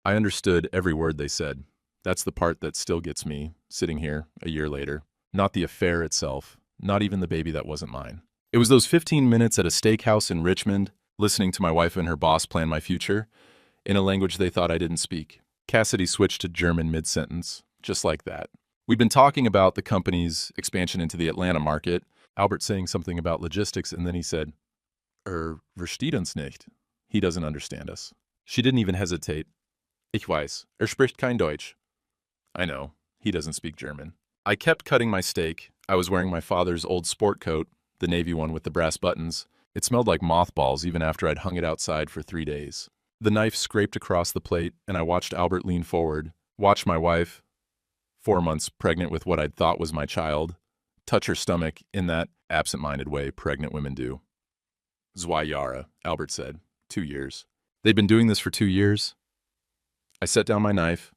I understood every word they said. That's the part that still gets me, sitting here a year later. Not the affair itself, not even the baby that wasn't mine. It was those 15 minutes at a steakhouse in Richmond, listening to my wife and her boss plan my future, in a language they thought I didn't speak. Cassidy switched to German mid-sentence, just like that. We'd been talking about the company's expansion into the Atlanta market, Albert saying something about logistics, and then he said, versteht uns nicht. He doesn't understand us. She didn't even hesitate. Ich weiß, spricht kein Deutsch. I know, he doesn't speak German. I kept cutting my steak. I was wearing my father's old sport coat, the navy one with the brass buttons. It smelled like mothballs even after I'd hung it outside for 3 days. The knife scraped across the plate, and I watched Albert lean forward, watch my wife, 4 months pregnant with what I'd thought was my child, touch her stomach in that absent-minded way pregnant women do. 2 Jahre, Albert said. 2 years. They'd been doing this for 2 years. I set down my knife,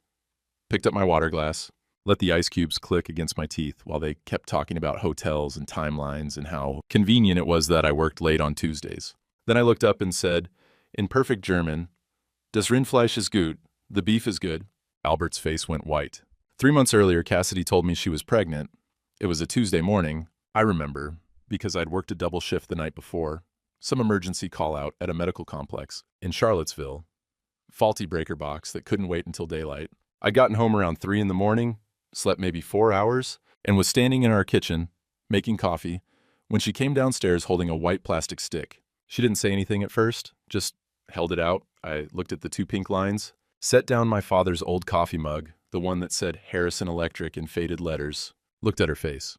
picked up my water glass, let the ice cubes click against my teeth while they kept talking about hotels and timelines and how convenient it was that I worked late on Tuesdays. Then I looked up and said, in perfect German, Das Rindfleisch ist gut. The beef is good. Albert's face went white. 3 months earlier, Cassidy told me she was pregnant. It was a Tuesday morning. I remember, because I'd worked a double shift the night before, some emergency call-out at a medical complex in Charlottesville, faulty breaker box that couldn't wait until daylight. I'd gotten home around 3 in the morning, slept maybe 4 hours, and was standing in our kitchen, making coffee, when she came downstairs holding a white plastic stick. She didn't say anything at first, just held it out. I looked at the 2 pink lines, set down my father's old coffee mug, the one that said Harrison Electric in faded letters, looked at her face.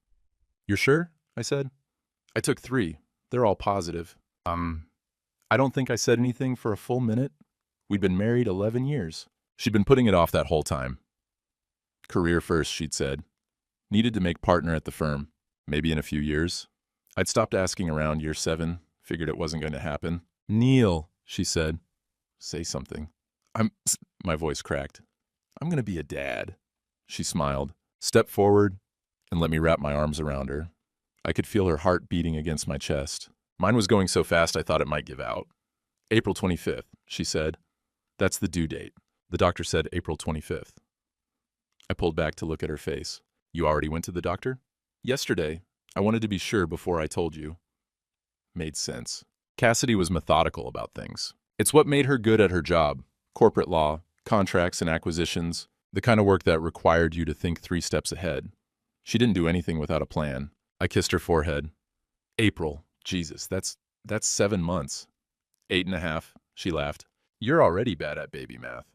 You're sure? I said. I took 3. They're all positive. I don't think I said anything for a full minute. We'd been married 11 years. She'd been putting it off that whole time. Career first, she'd said. Needed to make partner at the firm. Maybe in a few years. I'd stopped asking around year 7, figured it wasn't going to happen. Neil, she said. Say something. My voice cracked. I'm going to be a dad. She smiled, stepped forward, and let me wrap my arms around her. I could feel her heart beating against my chest. Mine was going so fast I thought it might give out. April 25th, she said. That's the due date. The doctor said April 25th. I pulled back to look at her face. You already went to the doctor? Yesterday. I wanted to be sure before I told you. Made sense. Cassidy was methodical about things. It's what made her good at her job. Corporate law, contracts and acquisitions, the kind of work that required you to think 3 steps ahead. She didn't do anything without a plan. I kissed her forehead. April. Jesus, that's 7 months. 8.5, she laughed. You're already bad at baby math.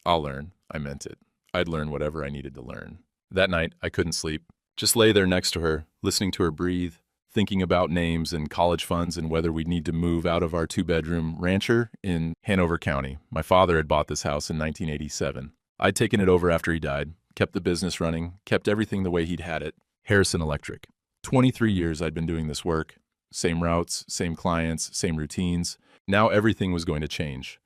I'll learn. I meant it. I'd learn whatever I needed to learn. That night, I couldn't sleep. Just lay there next to her, listening to her breathe, thinking about names and college funds and whether we'd need to move out of our 2-bedroom rancher in Hanover County. My father had bought this house in 1987. I'd taken it over after he died, kept the business running, kept everything the way he'd had it. Harrison Electric. 23 years I'd been doing this work. Same routes, same clients, same routines. Now everything was going to change.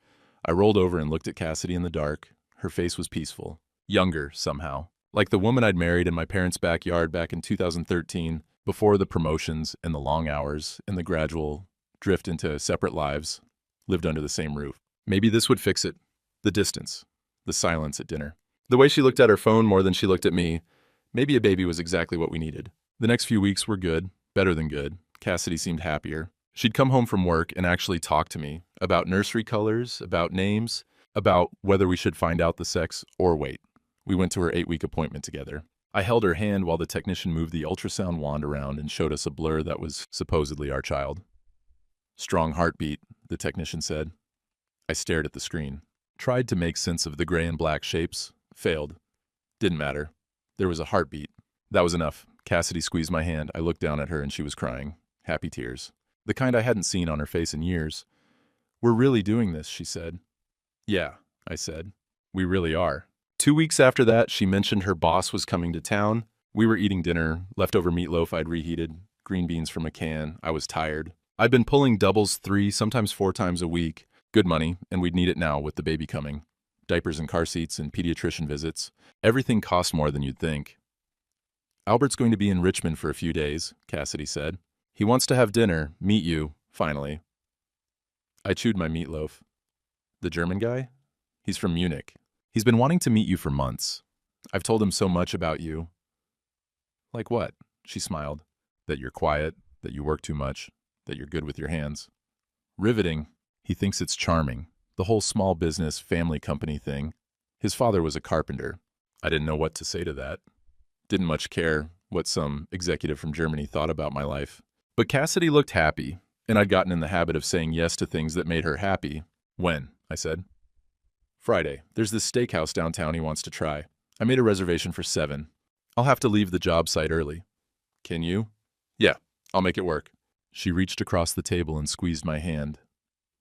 I rolled over and looked at Cassidy in the dark. Her face was peaceful. Younger, somehow. Like the woman I'd married in my parents' backyard back in 2013, before the promotions and the long hours and the gradual drift into separate lives, lived under the same roof. Maybe this would fix it. The distance. The silence at dinner. The way she looked at her phone more than she looked at me. Maybe a baby was exactly what we needed. The next few weeks were good. Better than good. Cassidy seemed happier. She'd come home from work and actually talk to me about nursery colors, about names, about whether we should find out the sex or wait. We went to her 8-week appointment together. I held her hand while the technician moved the ultrasound wand around and showed us a blur that was supposedly our child. Strong heartbeat, the technician said. I stared at the screen. Tried to make sense of the gray and black shapes. Failed. Didn't matter. There was a heartbeat. That was enough. Cassidy squeezed my hand. I looked down at her and she was crying. Happy tears. The kind I hadn't seen on her face in years. We're really doing this, she said. Yeah, I said. We really are. 2 weeks after that, she mentioned her boss was coming to town. We were eating dinner, leftover meatloaf I'd reheated, green beans from a can. I was tired. I'd been pulling doubles 3, sometimes 4 times a week. Good money, and we'd need it now with the baby coming. Diapers and car seats and pediatrician visits. Everything cost more than you'd think. Albert's going to be in Richmond for a few days, Cassidy said. He wants to have dinner, meet you, finally. I chewed my meatloaf. The German guy? He's from Munich. He's been wanting to meet you for months. I've told him so much about you. Like what? She smiled. That you're quiet, that you work too much, that you're good with your hands. Riveting. He thinks it's charming. The whole small business, family company thing. His father was a carpenter. I didn't know what to say to that. Didn't much care what some executive from Germany thought about my life. But Cassidy looked happy, and I'd gotten in the habit of saying yes to things that made her happy. When? I said. Friday. There's this steakhouse downtown he wants to try. I made a reservation for 7. I'll have to leave the job site early. Can you? Yeah, I'll make it work. She reached across the table and squeezed my hand.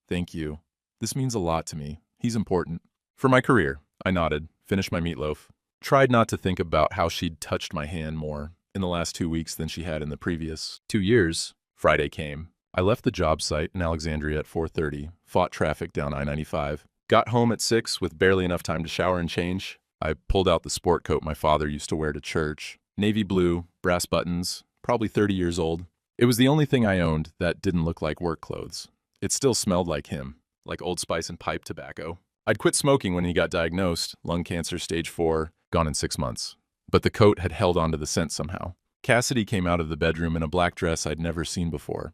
Thank you. This means a lot to me. He's important. For my career, I nodded, finished my meatloaf. Tried not to think about how she'd touched my hand more in the last 2 weeks than she had in the previous 2 years. Friday came. I left the job site in Alexandria at 4:30, fought traffic down I-95, got home at 6 with barely enough time to shower and change. I pulled out the sport coat my father used to wear to church. Navy blue, brass buttons, probably 30 years old. It was the only thing I owned that didn't look like work clothes. It still smelled like him, like Old Spice and pipe tobacco. I'd quit smoking when he got diagnosed, lung cancer stage 4, gone in 6 months. But the coat had held onto the scent somehow. Cassidy came out of the bedroom in a black dress I'd never seen before.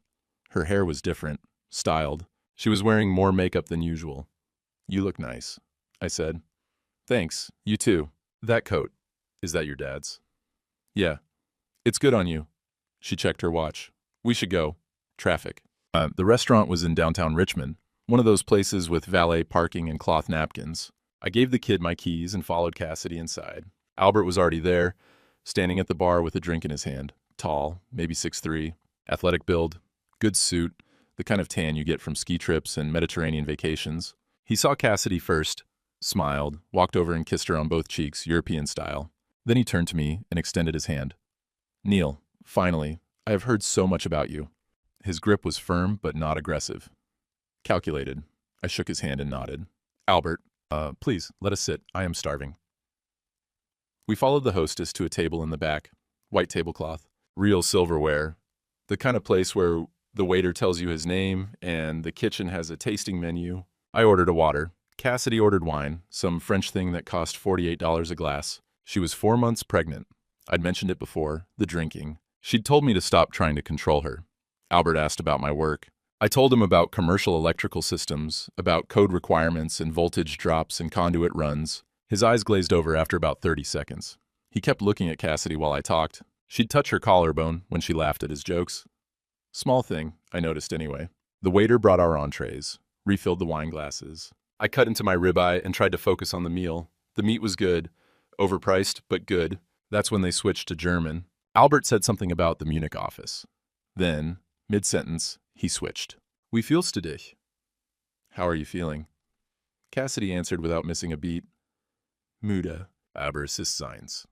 Her hair was different, styled. She was wearing more makeup than usual. You look nice, I said. Thanks, you too. That coat, is that your dad's? Yeah. It's good on you. She checked her watch. We should go. Traffic. The restaurant was in downtown Richmond, one of those places with valet parking and cloth napkins. I gave the kid my keys and followed Cassidy inside. Albert was already there, standing at the bar with a drink in his hand. Tall, maybe 6'3", athletic build, good suit, the kind of tan you get from ski trips and Mediterranean vacations. He saw Cassidy first, smiled, walked over and kissed her on both cheeks, European style. Then he turned to me and extended his hand. Neil, finally, I have heard so much about you. His grip was firm but not aggressive. Calculated. I shook his hand and nodded. Albert, please, let us sit. I am starving. We followed the hostess to a table in the back. White tablecloth. Real silverware. The kind of place where the waiter tells you his name and the kitchen has a tasting menu. I ordered a water. Cassidy ordered wine, some French thing that cost $48 a glass. She was 4 months pregnant. I'd mentioned it before, the drinking. She'd told me to stop trying to control her. Albert asked about my work. I told him about commercial electrical systems, about code requirements and voltage drops and conduit runs. His eyes glazed over after about 30 seconds. He kept looking at Cassidy while I talked. She'd touch her collarbone when she laughed at his jokes. Small thing, I noticed anyway. The waiter brought our entrees, refilled the wine glasses. I cut into my ribeye and tried to focus on the meal. The meat was good. Overpriced, but good. That's when they switched to German. Albert said something about the Munich office. Then, mid-sentence, he switched. Wie fühlst du dich? How are you feeling? Cassidy answered without missing a beat. Müde, aber es ist seins.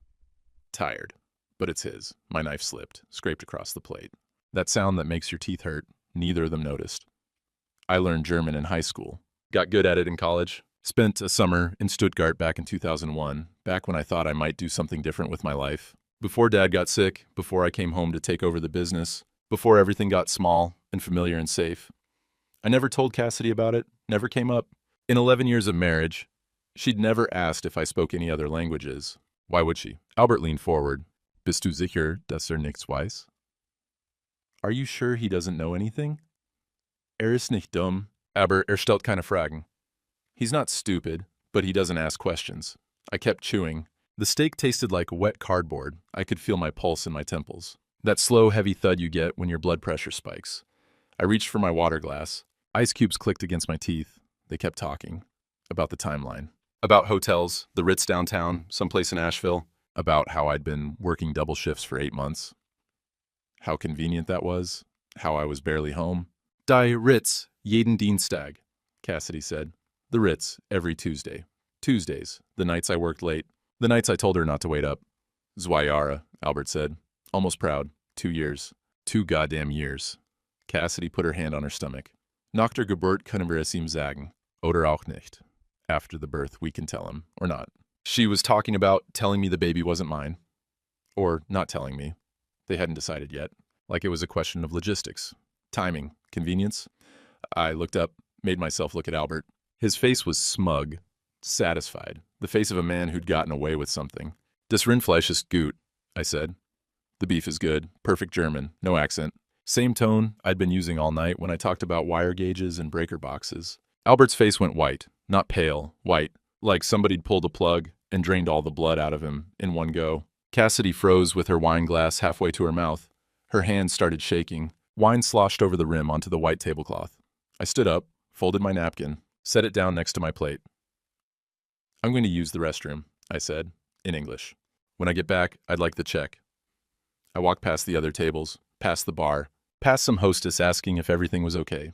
Tired. But it's his. My knife slipped, scraped across the plate. That sound that makes your teeth hurt, neither of them noticed. I learned German in high school. Got good at it in college. Spent a summer in Stuttgart back in 2001, back when I thought I might do something different with my life. Before Dad got sick, before I came home to take over the business, before everything got small and familiar and safe. I never told Cassidy about it, never came up. In 11 years of marriage, she'd never asked if I spoke any other languages. Why would she? Albert leaned forward. Bist du sicher, dass nichts weiß? Are you sure he doesn't know anything? Ist nicht dumm, aber stellt keine Fragen. He's not stupid, but he doesn't ask questions. I kept chewing. The steak tasted like wet cardboard. I could feel my pulse in my temples. That slow, heavy thud you get when your blood pressure spikes. I reached for my water glass. Ice cubes clicked against my teeth. They kept talking. About the timeline. About hotels, the Ritz downtown, someplace in Asheville. About how I'd been working double shifts for 8 months. How convenient that was. How I was barely home. Die Ritz, jeden Dienstag, Cassidy said. The Ritz, every Tuesday. Tuesdays, the nights I worked late. The nights I told her not to wait up. 2 Jahre, Albert said. Almost proud. 2 years. 2 goddamn years. Cassidy put her hand on her stomach. Nach der Geburt können wir es ihm sagen. Oder auch nicht. After the birth, we can tell him. Or not. She was talking about telling me the baby wasn't mine. Or not telling me. They hadn't decided yet. Like it was a question of logistics. Timing. Convenience. I looked up, made myself look at Albert. His face was smug. Satisfied. the face of a man who'd gotten away with something. Das Rindfleisch ist gut, I said. The beef is good, perfect German, no accent. Same tone I'd been using all night when I talked about wire gauges and breaker boxes. Albert's face went white, not pale, white, like somebody'd pulled a plug and drained all the blood out of him in one go. Cassidy froze with her wine glass halfway to her mouth. Her hands started shaking. Wine sloshed over the rim onto the white tablecloth. I stood up, folded my napkin, set it down next to my plate. I'm going to use the restroom, I said, in English. When I get back, I'd like the check. I walked past the other tables, past the bar, past some hostess asking if everything was okay.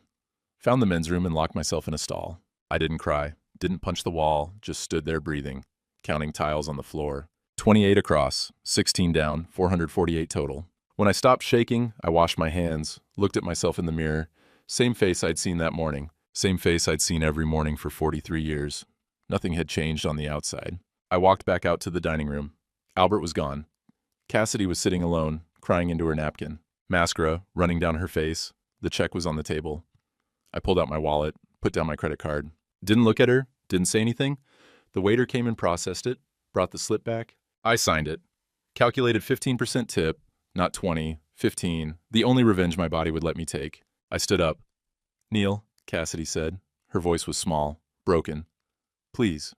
Found the men's room and locked myself in a stall. I didn't cry, didn't punch the wall, just stood there breathing, counting tiles on the floor. 28 across, 16 down, 448 total. When I stopped shaking, I washed my hands, looked at myself in the mirror. Same face I'd seen that morning. Same face I'd seen every morning for 43 years. Nothing had changed on the outside. I walked back out to the dining room. Albert was gone. Cassidy was sitting alone, crying into her napkin. Mascara running down her face. The check was on the table. I pulled out my wallet, put down my credit card. Didn't look at her, didn't say anything. The waiter came and processed it, brought the slip back. I signed it. Calculated 15% tip, not 20, 15, the only revenge my body would let me take. I stood up. Neil, Cassidy said. Her voice was small, broken. Please.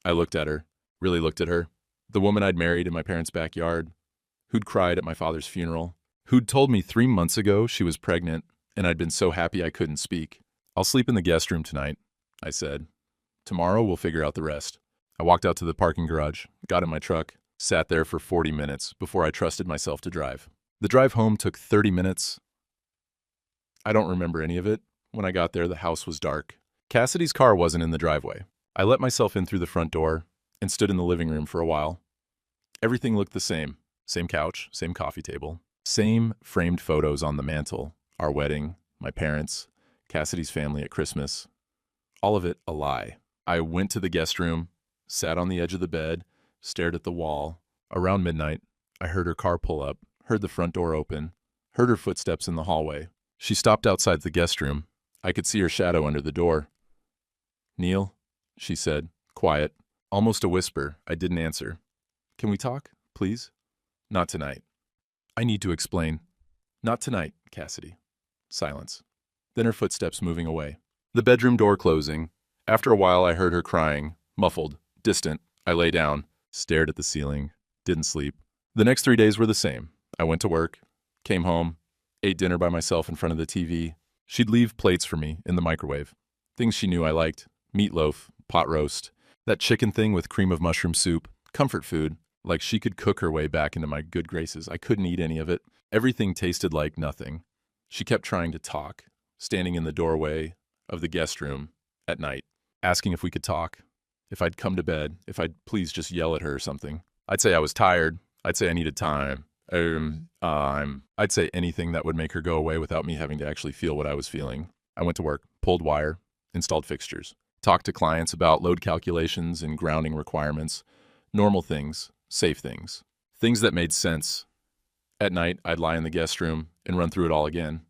I looked at her, really looked at her. The woman I'd married in my parents' backyard, who'd cried at my father's funeral, who'd told me 3 months ago she was pregnant, and I'd been so happy I couldn't speak. I'll sleep in the guest room tonight, I said. Tomorrow we'll figure out the rest. I walked out to the parking garage, got in my truck, sat there for 40 minutes before I trusted myself to drive. The drive home took 30 minutes. I don't remember any of it. When I got there, the house was dark. Cassidy's car wasn't in the driveway. I let myself in through the front door and stood in the living room for a while. Everything looked the same. Same couch, same coffee table, same framed photos on the mantle. Our wedding, my parents, Cassidy's family at Christmas. All of it a lie. I went to the guest room, sat on the edge of the bed, stared at the wall. Around midnight, I heard her car pull up, heard the front door open, heard her footsteps in the hallway. She stopped outside the guest room. I could see her shadow under the door. Neil, she said, quiet, almost a whisper. I didn't answer. Can we talk, please? Not tonight. I need to explain. Not tonight, Cassidy. Silence. Then her footsteps moving away. The bedroom door closing. After a while, I heard her crying, muffled, distant. I lay down, stared at the ceiling, didn't sleep. The next 3 days were the same. I went to work, came home, ate dinner by myself in front of the TV. She'd leave plates for me in the microwave. Things she knew I liked. Meatloaf, pot roast, that chicken thing with cream of mushroom soup, comfort food. Like she could cook her way back into my good graces. I couldn't eat any of it. Everything tasted like nothing. She kept trying to talk, standing in the doorway of the guest room at night, asking if we could talk, if I'd come to bed, if I'd please just yell at her or something. I'd say I was tired. I'd say I needed time. I'd say anything that would make her go away without me having to actually feel what I was feeling. I went to work, pulled wire, installed fixtures, talked to clients about load calculations and grounding requirements, normal things, safe things, things that made sense. At night, I'd lie in the guest room and run through it all again.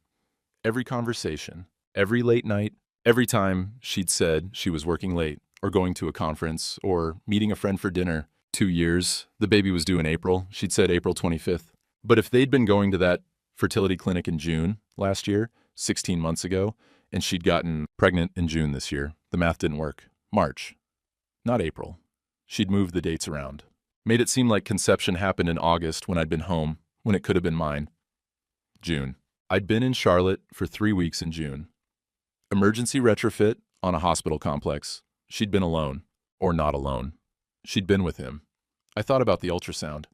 Every conversation, every late night, every time she'd said she was working late or going to a conference or meeting a friend for dinner. 2 years, the baby was due in April. She'd said April 25th. But if they'd been going to that fertility clinic in June last year, 16 months ago, and she'd gotten pregnant in June this year, the math didn't work. March, not April. She'd moved the dates around. Made it seem like conception happened in August when I'd been home, when it could have been mine. June. I'd been in Charlotte for 3 weeks in June. Emergency retrofit on a hospital complex. She'd been alone, or not alone. She'd been with him. I thought about the ultrasound.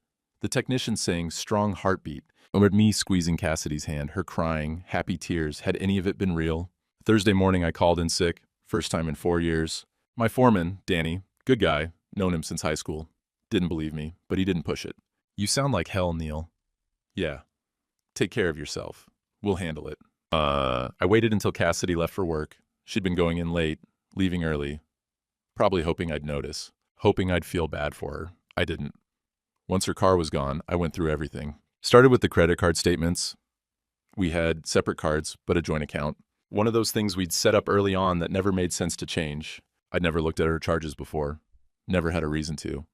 The technician saying strong heartbeat, or me squeezing Cassidy's hand, her crying, happy tears. Had any of it been real? Thursday morning I called in sick, first time in 4 years. My foreman, Danny, good guy, known him since high school. Didn't believe me, but he didn't push it. You sound like hell, Neil. Yeah. Take care of yourself. We'll handle it. I waited until Cassidy left for work. She'd been going in late, leaving early. Probably hoping I'd notice. Hoping I'd feel bad for her. I didn't. Once her car was gone, I went through everything. Started with the credit card statements. We had separate cards, but a joint account. One of those things we'd set up early on that never made sense to change. I'd never looked at her charges before. Never had a reason to.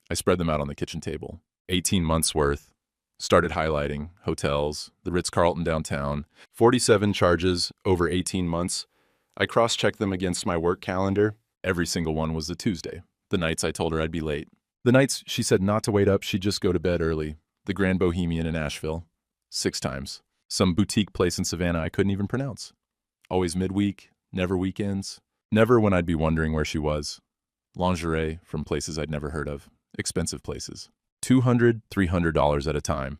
I spread them out on the kitchen table. 18 months worth. Started highlighting hotels, the Ritz-Carlton downtown, 47 charges over 18 months. I cross-checked them against my work calendar. Every single one was a Tuesday. The nights I told her I'd be late. The nights she said not to wait up, she'd just go to bed early. The Grand Bohemian in Asheville. 6 times. Some boutique place in Savannah I couldn't even pronounce. Always midweek, never weekends. Never when I'd be wondering where she was. Lingerie from places I'd never heard of. Expensive places. $200, $300 at a time.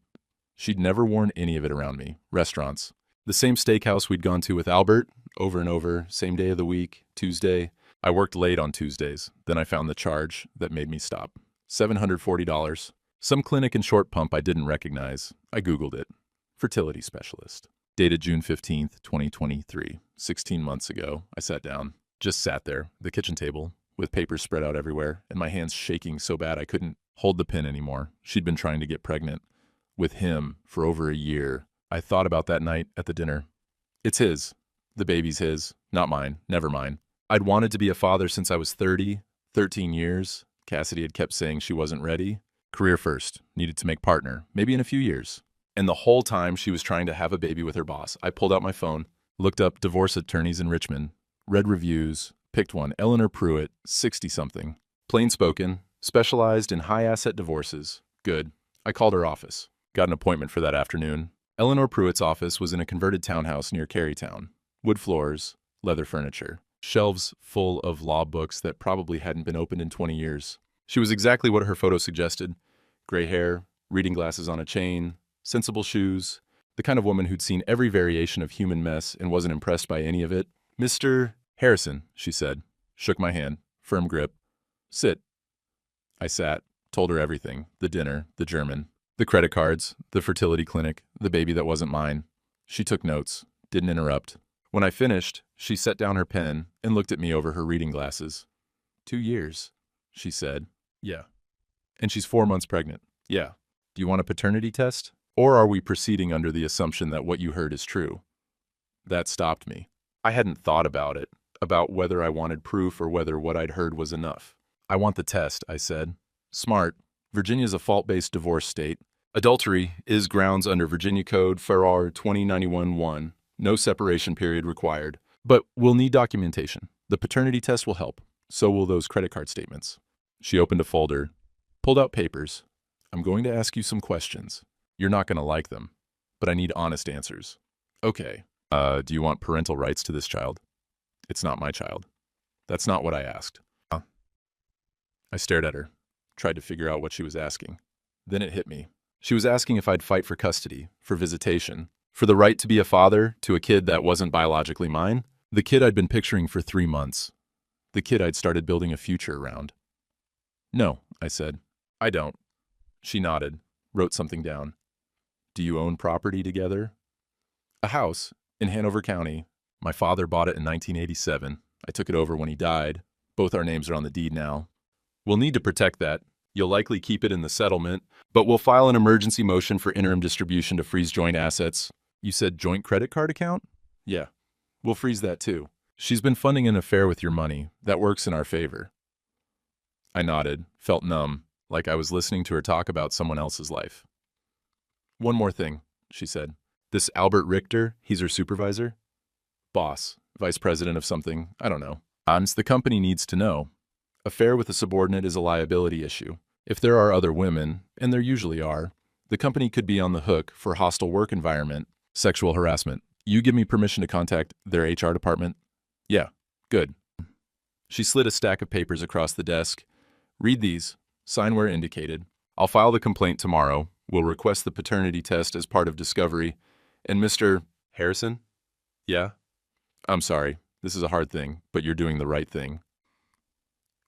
She'd never worn any of it around me. Restaurants. The same steakhouse we'd gone to with Albert, over and over, same day of the week, Tuesday. I worked late on Tuesdays. Then I found the charge that made me stop. $740. Some clinic in Short Pump I didn't recognize. I Googled it. Fertility specialist. Dated June 15th, 2023. 16 months ago, I sat down. Just sat there, the kitchen table, with papers spread out everywhere, and my hands shaking so bad I couldn't hold the pen anymore. She'd been trying to get pregnant with him for over a year. I thought about that night at the dinner. It's his. The baby's his, not mine, never mine. I'd wanted to be a father since I was 30, 13 years. Cassidy had kept saying she wasn't ready. Career first, needed to make partner, maybe in a few years. And the whole time she was trying to have a baby with her boss, I pulled out my phone, looked up divorce attorneys in Richmond, read reviews, picked one, Eleanor Pruitt, 60-something. Plain spoken, specialized in high-asset divorces. Good. I called her office. Got an appointment for that afternoon. Eleanor Pruitt's office was in a converted townhouse near Carytown. Wood floors, leather furniture, shelves full of law books that probably hadn't been opened in 20 years. She was exactly what her photo suggested. Gray hair, reading glasses on a chain, sensible shoes, the kind of woman who'd seen every variation of human mess and wasn't impressed by any of it. Mr. Harrison, she said, shook my hand, firm grip. Sit. I sat, told her everything, the dinner, the German, the credit cards, the fertility clinic, the baby that wasn't mine. She took notes, didn't interrupt. When I finished, she set down her pen and looked at me over her reading glasses. 2 years, she said. Yeah. And she's 4 months pregnant. Yeah. Do you want a paternity test? Or are we proceeding under the assumption that what you heard is true? That stopped me. I hadn't thought about it, about whether I wanted proof or whether what I'd heard was enough. I want the test, I said. Smart. Virginia's a fault-based divorce state. Adultery is grounds under Virginia Code Farrar 2091-1. No separation period required. But we'll need documentation. The paternity test will help. So will those credit card statements. She opened a folder, pulled out papers. I'm going to ask you some questions. You're not going to like them, but I need honest answers. Okay. Do you want parental rights to this child? It's not my child. That's not what I asked. I stared at her, tried to figure out what she was asking. Then it hit me. She was asking if I'd fight for custody, for visitation, for the right to be a father to a kid that wasn't biologically mine, the kid I'd been picturing for 3 months, the kid I'd started building a future around. No, I said. I don't. She nodded, wrote something down. Do you own property together? A house in Hanover County. My father bought it in 1987. I took it over when he died. Both our names are on the deed now. We'll need to protect that. You'll likely keep it in the settlement, but we'll file an emergency motion for interim distribution to freeze joint assets. You said joint credit card account? Yeah. We'll freeze that too. She's been funding an affair with your money. That works in our favor. I nodded, felt numb, like I was listening to her talk about someone else's life. One more thing, she said. This Albert Richter, he's her supervisor? Boss, vice president of something, I don't know. The company needs to know. Affair with a subordinate is a liability issue. If there are other women, and there usually are, the company could be on the hook for hostile work environment, sexual harassment. You give me permission to contact their HR department? Yeah, good. She slid a stack of papers across the desk. Read these. Sign where indicated. I'll file the complaint tomorrow. We'll request the paternity test as part of discovery. And Mr. Harrison? Yeah? I'm sorry. This is a hard thing, but you're doing the right thing.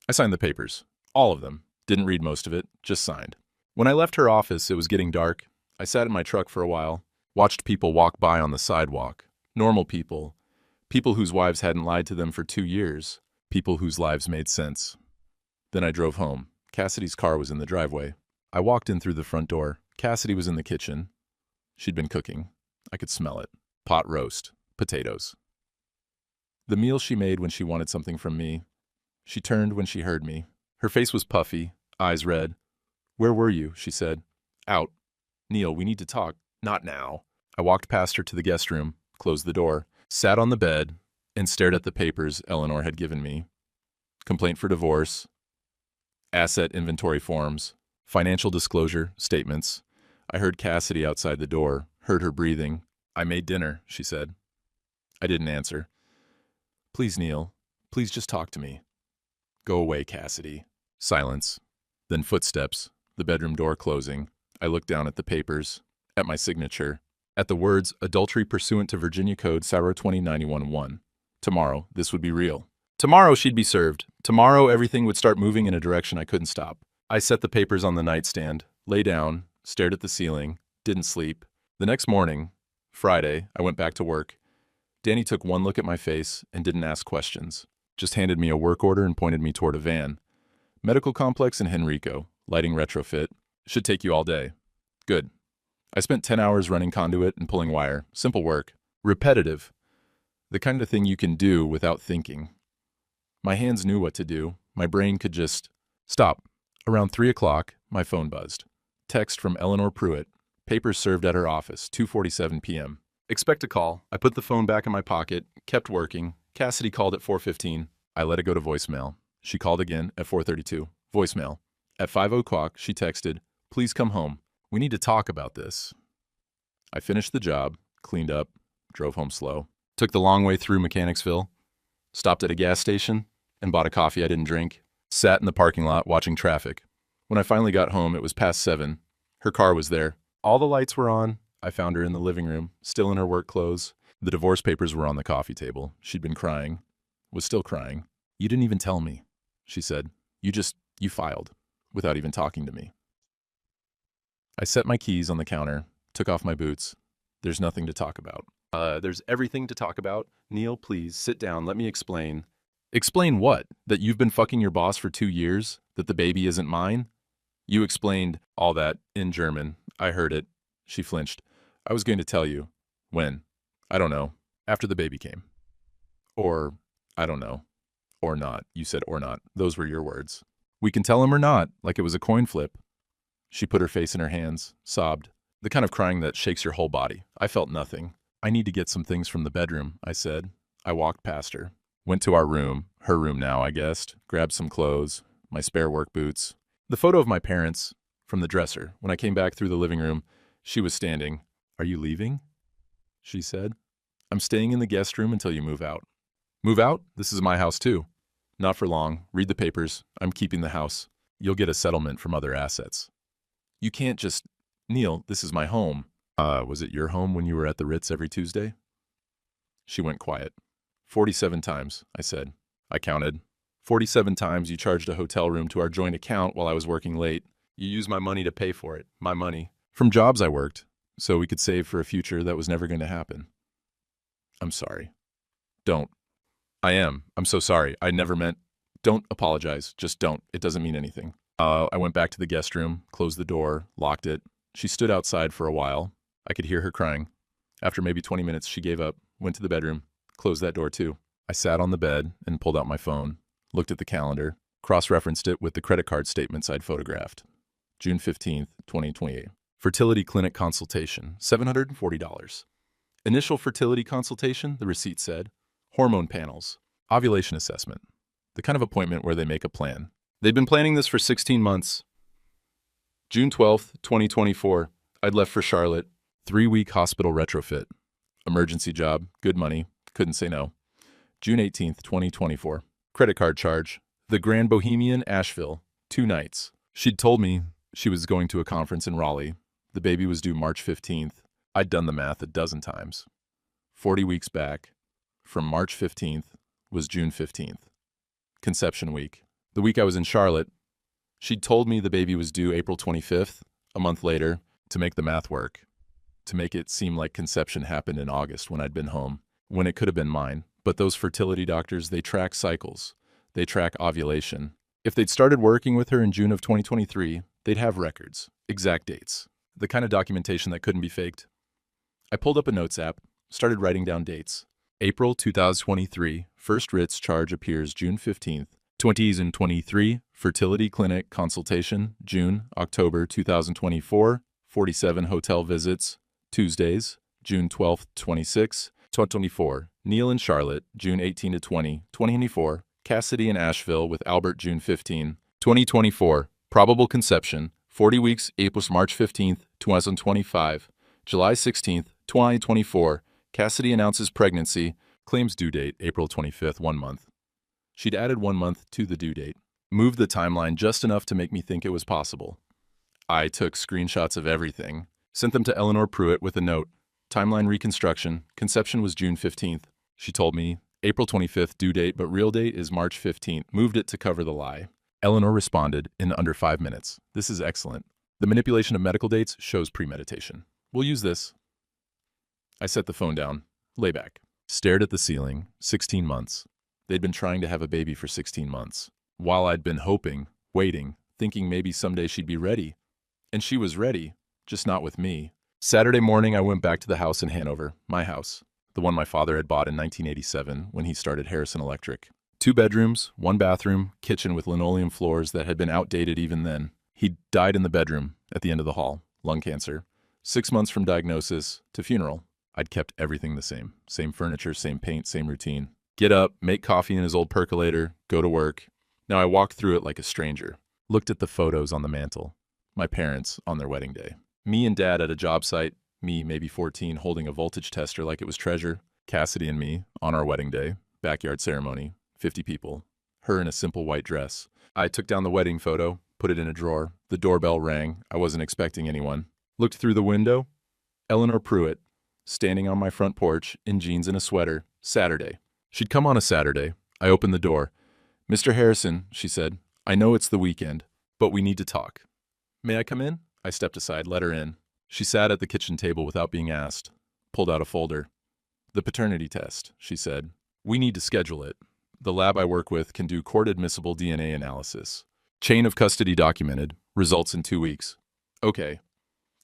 I signed the papers. All of them. Didn't read most of it. Just signed. When I left her office, it was getting dark. I sat in my truck for a while. Watched people walk by on the sidewalk. Normal people. People whose wives hadn't lied to them for 2 years. People whose lives made sense. Then I drove home. Cassidy's car was in the driveway. I walked in through the front door. Cassidy was in the kitchen. She'd been cooking. I could smell it. Pot roast. Potatoes. The meal she made when she wanted something from me. She turned when she heard me. Her face was puffy, eyes red. "Where were you?" she said. "Out." "Neil, we need to talk." "Not now." I walked past her to the guest room, closed the door, sat on the bed, and stared at the papers Eleanor had given me. Complaint for divorce, asset inventory forms, financial disclosure statements. I heard Cassidy outside the door, heard her breathing. "I made dinner," she said. I didn't answer. "Please, Neil. Please just talk to me." "Go away, Cassidy." Silence. Then footsteps, the bedroom door closing. I looked down at the papers, at my signature, at the words, "Adultery pursuant to Virginia Code Saro 2091-1. Tomorrow, this would be real. Tomorrow she'd be served. Tomorrow everything would start moving in a direction I couldn't stop. I set the papers on the nightstand, lay down, stared at the ceiling, didn't sleep. The next morning, Friday, I went back to work. Danny took one look at my face and didn't ask questions. Just handed me a work order and pointed me toward a van. "Medical complex in Henrico, lighting retrofit. Should take you all day." Good. I spent 10 hours running conduit and pulling wire. Simple work. Repetitive. The kind of thing you can do without thinking. My hands knew what to do. My brain could just stop. Around 3 o'clock, my phone buzzed. Text from Eleanor Pruitt. Papers served at her office, 2:47 p.m. Expect a call. I put the phone back in my pocket, kept working. Cassidy called at 4:15. I let it go to voicemail. She called again at 4:32. Voicemail. At 5 o'clock, she texted, "Please come home. We need to talk about this." I finished the job, cleaned up, drove home slow. Took the long way through Mechanicsville. Stopped at a gas station and bought a coffee I didn't drink. Sat in the parking lot watching traffic. When I finally got home, it was past 7. Her car was there. All the lights were on. I found her in the living room, still in her work clothes. The divorce papers were on the coffee table. She'd been crying. Was still crying. "You didn't even tell me," she said. You filed, without even talking to me." I set my keys on the counter, took off my boots. "There's nothing to talk about." There's everything to talk about. Neil, please, sit down, let me explain." "Explain what? That you've been fucking your boss for 2 years? That the baby isn't mine?" "You explained all that in German. I heard it." She flinched. "I was going to tell you." "When?" "I don't know. After the baby came." "Or, I don't know. Or not." You said or not. Those were your words. "We can tell him or not, like it was a coin flip." She put her face in her hands, sobbed. The kind of crying that shakes your whole body. I felt nothing. "I need to get some things from the bedroom," I said. I walked past her. Went to our room, her room now, I guessed, grabbed some clothes, my spare work boots. The photo of my parents from the dresser. When I came back through the living room, she was standing. "Are you leaving?" she said. "I'm staying in the guest room until you move out." "Move out? This is my house too." "Not for long. Read the papers. I'm keeping the house. You'll get a settlement from other assets." "You can't just... Neil, this is my home." Was it your home when you were at the Ritz every Tuesday?" She went quiet. 47 times, I said. I counted. 47 times you charged a hotel room to our joint account while I was working late. You used my money to pay for it. My money. From jobs I worked, so we could save for a future that was never going to happen. "I'm sorry." "Don't." "I am. I'm so sorry. I never meant..." "Don't apologize. Just don't. It doesn't mean anything." I went back to the guest room, closed the door, locked it. She stood outside for a while. I could hear her crying. After maybe 20 minutes, she gave up, went to the bedroom, closed that door too. I sat on the bed and pulled out my phone, looked at the calendar, cross-referenced it with the credit card statements I'd photographed. June 15th, 2028. Fertility clinic consultation, $740. Initial fertility consultation, the receipt said. Hormone panels. Ovulation assessment. The kind of appointment where they make a plan. They'd been planning this for 16 months. June 12th, 2024. I'd left for Charlotte. 3-week hospital retrofit. Emergency job, good money, couldn't say no. June 18th, 2024. Credit card charge. The Grand Bohemian, Asheville. 2 nights. She'd told me she was going to a conference in Raleigh. The baby was due March 15th. I'd done the math a dozen times. 40 weeks back. From March 15th was June 15th. Conception week. The week I was in Charlotte, she'd told me the baby was due April 25th, a month later, to make the math work. To make it seem like conception happened in August when I'd been home, when it could have been mine. But those fertility doctors, they track cycles. They track ovulation. If they'd started working with her in June of 2023, they'd have records, exact dates, the kind of documentation that couldn't be faked. I pulled up a notes app, started writing down dates. April 2023, first Ritz charge appears June 15th. 20s and 23, fertility clinic consultation, June, October 2024, 47 hotel visits, Tuesdays, June 12th, 26, 2024, Neil and Charlotte, June 18 to 20, 2024, Cassidy and Asheville with Albert, June 15, 2024, probable conception, 40 weeks, March 15th, 2025, July 16th, 2024, Cassidy announces pregnancy, claims due date, April 25th, 1 month. She'd added 1 month to the due date, moved the timeline just enough to make me think it was possible. I took screenshots of everything, sent them to Eleanor Pruitt with a note. Timeline reconstruction, conception was June 15th. She told me, April 25th due date, but real date is March 15th. Moved it to cover the lie. Eleanor responded in under 5 minutes. This is excellent. The manipulation of medical dates shows premeditation. We'll use this. I set the phone down, lay back, stared at the ceiling, 16 months. They'd been trying to have a baby for 16 months. While I'd been hoping, waiting, thinking maybe someday she'd be ready. And she was ready, just not with me. Saturday morning, I went back to the house in Hanover, my house, the one my father had bought in 1987 when he started Harrison Electric. 2 bedrooms, 1 bathroom, kitchen with linoleum floors that had been outdated even then. He died in the bedroom at the end of the hall, lung cancer. 6 months from diagnosis to funeral. I'd kept everything the same. Same furniture, same paint, same routine. Get up, make coffee in his old percolator, go to work. Now I walked through it like a stranger. Looked at the photos on the mantle. My parents on their wedding day. Me and Dad at a job site. Me, maybe 14, holding a voltage tester like it was treasure. Cassidy and me on our wedding day. Backyard ceremony. 50 people. Her in a simple white dress. I took down the wedding photo, put it in a drawer. The doorbell rang. I wasn't expecting anyone. Looked through the window. Eleanor Pruitt, standing on my front porch in jeans and a sweater. Saturday. She'd come on a Saturday. I opened the door. Mr. Harrison, she said, I know it's the weekend, but we need to talk. May I come in? I stepped aside, let her in. She sat at the kitchen table without being asked, pulled out a folder. The paternity test, she said. We need to schedule it. The lab I work with can do court-admissible DNA analysis. Chain of custody documented. Results in 2 weeks. Okay.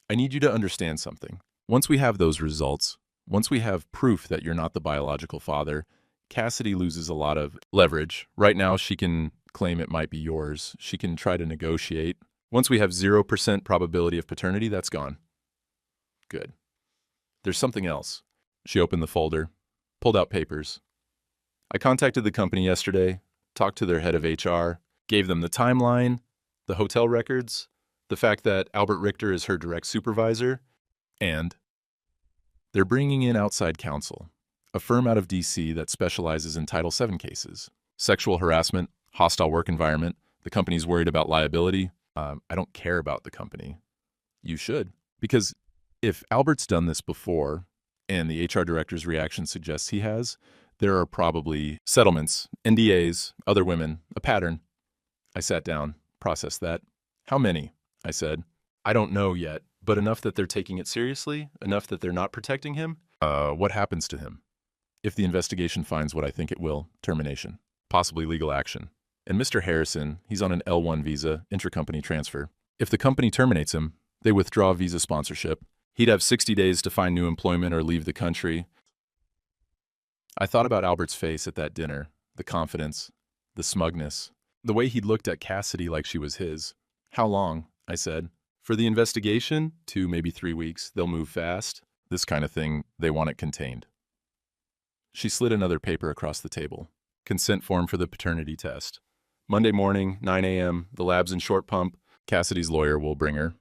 I need you to understand something. Once we have those results, once we have proof that you're not the biological father, Cassidy loses a lot of leverage. Right now, she can claim it might be yours. She can try to negotiate. Once we have 0% probability of paternity, that's gone. Good. There's something else. She opened the folder, pulled out papers. I contacted the company yesterday, talked to their head of HR, gave them the timeline, the hotel records, the fact that Albert Richter is her direct supervisor, and they're bringing in outside counsel, a firm out of D.C. that specializes in Title VII cases. Sexual harassment, hostile work environment, the company's worried about liability. I don't care about the company. You should. Because if Albert's done this before, and the HR director's reaction suggests he has, there are probably settlements, NDAs, other women, a pattern. I sat down, processed that. How many? I said. I don't know yet, but enough that they're taking it seriously, enough that they're not protecting him. What happens to him? If the investigation finds what I think it will, termination, possibly legal action. And Mr. Harrison, he's on an L1 visa, intercompany transfer. If the company terminates him, they withdraw visa sponsorship. He'd have 60 days to find new employment or leave the country. I thought about Albert's face at that dinner, the confidence, the smugness, the way he'd looked at Cassidy like she was his. How long? I said. For the investigation, 2, maybe 3 weeks. They'll move fast. This kind of thing, they want it contained. She slid another paper across the table. Consent form for the paternity test. Monday morning, 9 a.m., the lab's in Short Pump. Cassidy's lawyer will bring her.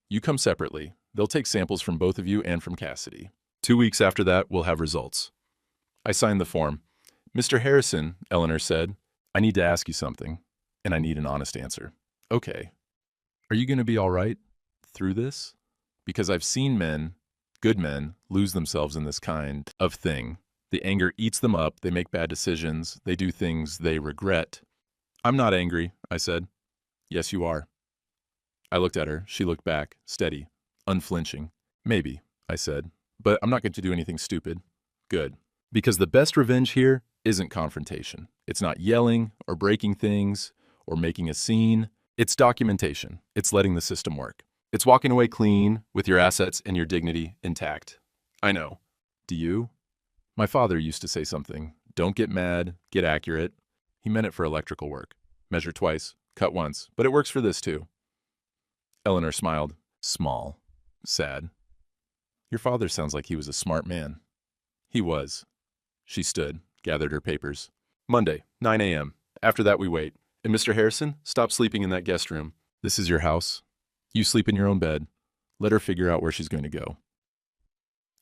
You come separately. They'll take samples from both of you and from Cassidy. 2 weeks after that, we'll have results. I signed the form. Mr. Harrison, Eleanor said, I need to ask you something, and I need an honest answer. Okay. Are you going to be all right through this? Because I've seen men, good men, lose themselves in this kind of thing. The anger eats them up, they make bad decisions, they do things they regret. I'm not angry, I said. Yes, you are. I looked at her, she looked back, steady, unflinching. Maybe, I said, but I'm not going to do anything stupid. Good. Because the best revenge here isn't confrontation. It's not yelling or breaking things or making a scene. It's documentation. It's letting the system work. It's walking away clean with your assets and your dignity intact. I know. Do you? My father used to say something. Don't get mad, get accurate. He meant it for electrical work. Measure twice, cut once, but it works for this too. Eleanor smiled. Small. Sad. Your father sounds like he was a smart man. He was. She stood, gathered her papers. Monday, 9 a.m. After that we wait. And Mr. Harrison, stop sleeping in that guest room. This is your house. You sleep in your own bed. Let her figure out where she's going to go.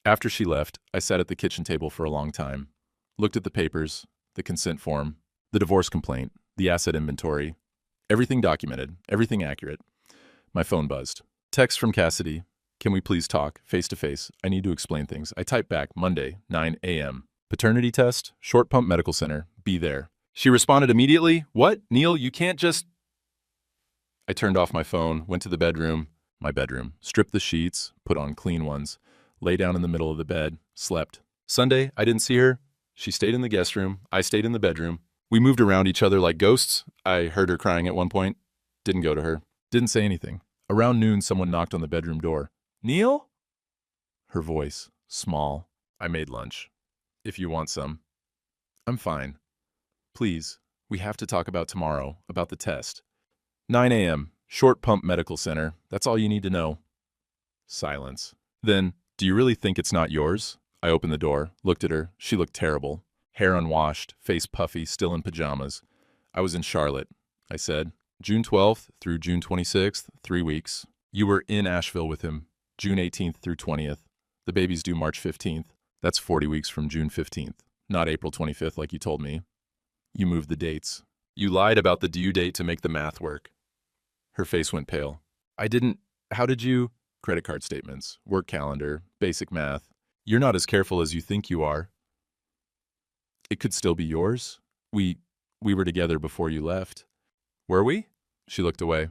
After she left, I sat at the kitchen table for a long time. Looked at the papers, the consent form, the divorce complaint, the asset inventory. Everything documented, everything accurate. My phone buzzed. Text from Cassidy. Can we please talk, face to face? I need to explain things. I typed back, Monday, 9 a.m. Paternity test, Short Pump Medical Center, be there. She responded immediately, what? Neil, you can't just... I turned off my phone, went to the bedroom, my bedroom, stripped the sheets, put on clean ones, lay down in the middle of the bed, slept. Sunday, I didn't see her. She stayed in the guest room. I stayed in the bedroom. We moved around each other like ghosts. I heard her crying at one point. Didn't go to her. Didn't say anything. Around noon, someone knocked on the bedroom door. Neil? Her voice, small. I made lunch. If you want some. I'm fine. Please, we have to talk about tomorrow, about the test. 9 a.m., Short Pump Medical Center. That's all you need to know. Silence. Then, do you really think it's not yours? I opened the door, looked at her. She looked terrible. Hair unwashed, face puffy, still in pajamas. I was in Charlotte. I said, June 12th through June 26th, 3 weeks. You were in Asheville with him, June 18th through 20th. The baby's due March 15th. That's 40 weeks from June 15th, not April 25th like you told me. You moved the dates. You lied about the due date to make the math work. Her face went pale. I didn't... How did you... Credit card statements, work calendar, basic math. You're not as careful as you think you are. It could still be yours. We were together before you left. Were we? She looked away.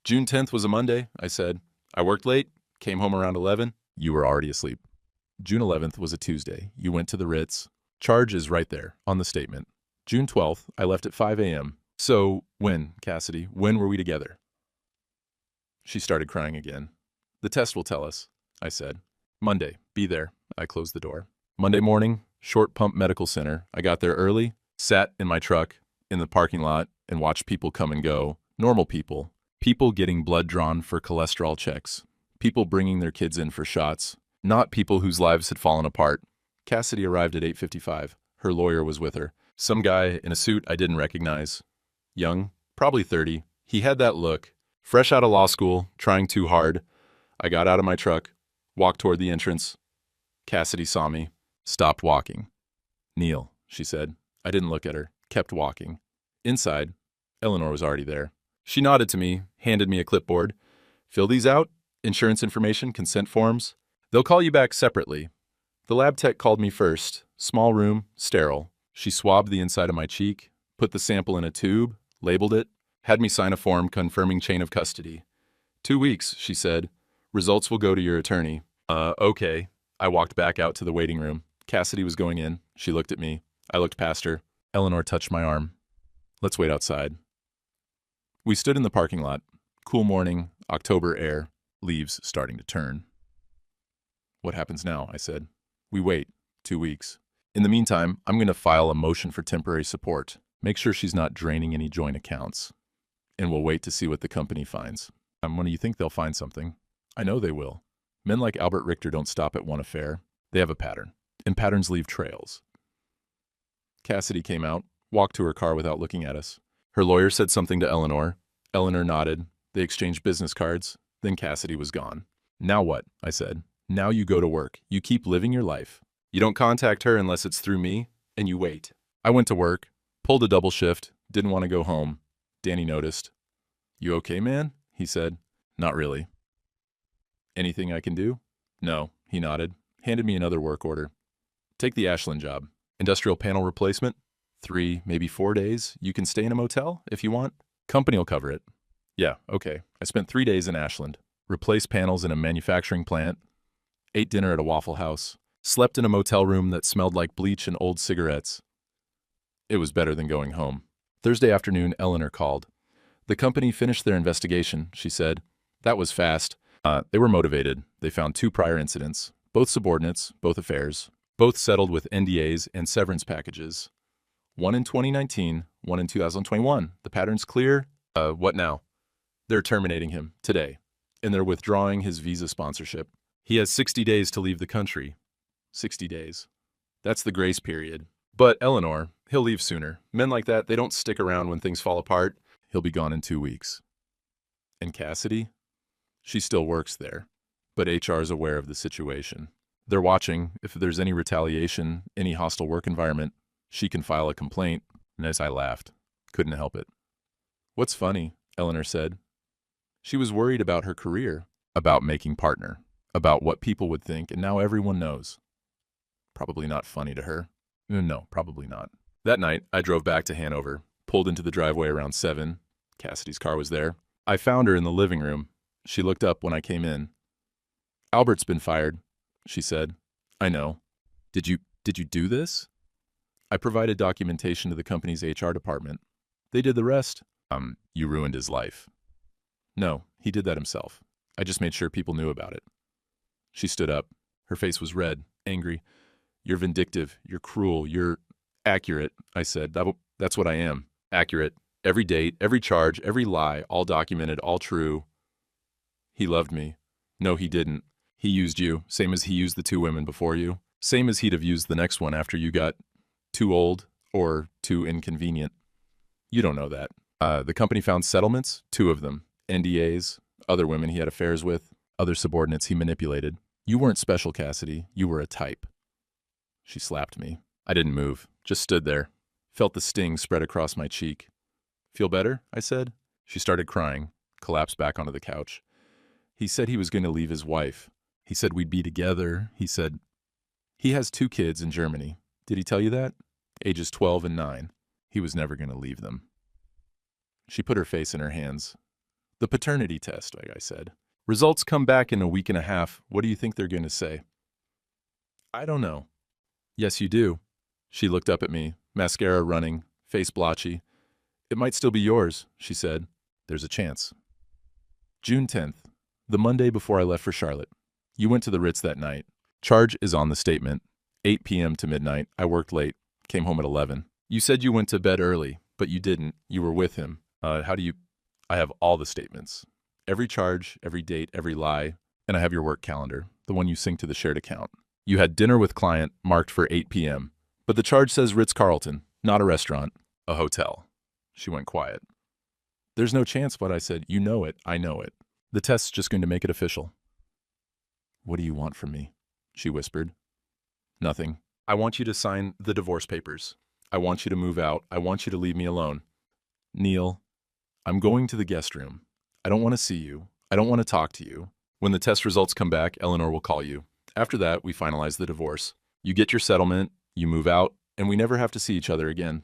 June 10th was a Monday, I said. I worked late, came home around 11. You were already asleep. June 11th was a Tuesday. You went to the Ritz. Charge is right there, on the statement. June 12th, I left at 5 a.m. So, when, Cassidy, when were we together? She started crying again. The test will tell us, I said. Monday, be there. I closed the door. Monday morning, Short Pump Medical Center. I got there early, sat in my truck in the parking lot, and watched people come and go. Normal people. People getting blood drawn for cholesterol checks. People bringing their kids in for shots. Not people whose lives had fallen apart. Cassidy arrived at 8:55. Her lawyer was with her. Some guy in a suit I didn't recognize. Young, probably 30. He had that look. Fresh out of law school, trying too hard. I got out of my truck, walked toward the entrance. Cassidy saw me, stopped walking. Neil, she said. I didn't look at her, kept walking. Inside, Eleanor was already there. She nodded to me, handed me a clipboard. Fill these out, insurance information, consent forms. They'll call you back separately. The lab tech called me first. Small room, sterile. She swabbed the inside of my cheek, put the sample in a tube, labeled it, had me sign a form confirming chain of custody. 2 weeks, she said. Results will go to your attorney. Okay. I walked back out to the waiting room. Cassidy was going in. She looked at me. I looked past her. Eleanor touched my arm. Let's wait outside. We stood in the parking lot. Cool morning, October air, leaves starting to turn. What happens now? I said. We wait. 2 weeks. In the meantime, I'm going to file a motion for temporary support. Make sure she's not draining any joint accounts. And we'll wait to see what the company finds. When do you think they'll find something? I know they will. Men like Albert Richter don't stop at one affair. They have a pattern. And patterns leave trails. Cassidy came out, walked to her car without looking at us. Her lawyer said something to Eleanor. Eleanor nodded. They exchanged business cards. Then Cassidy was gone. Now what? I said. Now you go to work. You keep living your life. You don't contact her unless it's through me, and you wait. I went to work, pulled a double shift, didn't want to go home. Danny noticed. You okay, man? He said. Not really. Anything I can do? No, he nodded, handed me another work order. Take the Ashland job. Industrial panel replacement. 3, maybe 4 days. You can stay in a motel if you want. Company will cover it. Yeah, okay. I spent 3 days in Ashland. Replaced panels in a manufacturing plant. Ate dinner at a Waffle House. Slept in a motel room that smelled like bleach and old cigarettes. It was better than going home. Thursday afternoon, Eleanor called. The company finished their investigation, she said. That was fast. They were motivated. They found 2 prior incidents, both subordinates, both affairs, both settled with NDAs and severance packages. One in 2019, one in 2021. The pattern's clear. What now? They're terminating him today, and they're withdrawing his visa sponsorship. He has 60 days to leave the country. 60 days. That's the grace period. But Eleanor, he'll leave sooner. Men like that, they don't stick around when things fall apart. He'll be gone in 2 weeks. And Cassidy? She still works there, but HR is aware of the situation. They're watching. If there's any retaliation, any hostile work environment, she can file a complaint. And as I laughed, couldn't help it. What's funny, Eleanor said. She was worried about her career, about making partner, about what people would think, and now everyone knows. Probably not funny to her. No, probably not. That night, I drove back to Hanover, pulled into the driveway around 7. Cassidy's car was there. I found her in the living room. She looked up when I came in. Albert's been fired, she said. I know. Did you do this? I provided documentation to the company's HR department. They did the rest. You ruined his life. No, he did that himself. I just made sure people knew about it. She stood up. Her face was red, angry. You're vindictive. You're cruel. You're accurate, I said. That's what I am. Accurate. Every date, every charge, every lie, all documented, all true. He loved me. No, he didn't. He used you, same as he used the 2 women before you. Same as he'd have used the next one after you got too old or too inconvenient. You don't know that. The company found settlements, 2 of them. NDAs, other women he had affairs with, other subordinates he manipulated. You weren't special, Cassidy. You were a type. She slapped me. I didn't move, just stood there. Felt the sting spread across my cheek. Feel better? I said. She started crying, collapsed back onto the couch. He said he was going to leave his wife. He said we'd be together. He said he has 2 kids in Germany. Did he tell you that? Ages 12 and 9. He was never going to leave them. She put her face in her hands. The paternity test, I said. Results come back in a week and a half. What do you think they're going to say? I don't know. Yes, you do. She looked up at me, mascara running, face blotchy. It might still be yours, she said. There's a chance. June 10th, the Monday before I left for Charlotte. You went to the Ritz that night. Charge is on the statement. 8 p.m. to midnight. I worked late. Came home at 11. You said you went to bed early, but you didn't. You were with him. How do you... I have all the statements. Every charge, every date, every lie, and I have your work calendar, the one you sync to the shared account. You had dinner with client marked for 8 p.m., but the charge says Ritz-Carlton, not a restaurant, a hotel. She went quiet. There's no chance, but I said, you know it, I know it. The test's just going to make it official. What do you want from me? She whispered. Nothing. I want you to sign the divorce papers. I want you to move out. I want you to leave me alone. Neil, I'm going to the guest room. I don't want to see you. I don't want to talk to you. When the test results come back, Eleanor will call you. After that, we finalize the divorce. You get your settlement, you move out, and we never have to see each other again.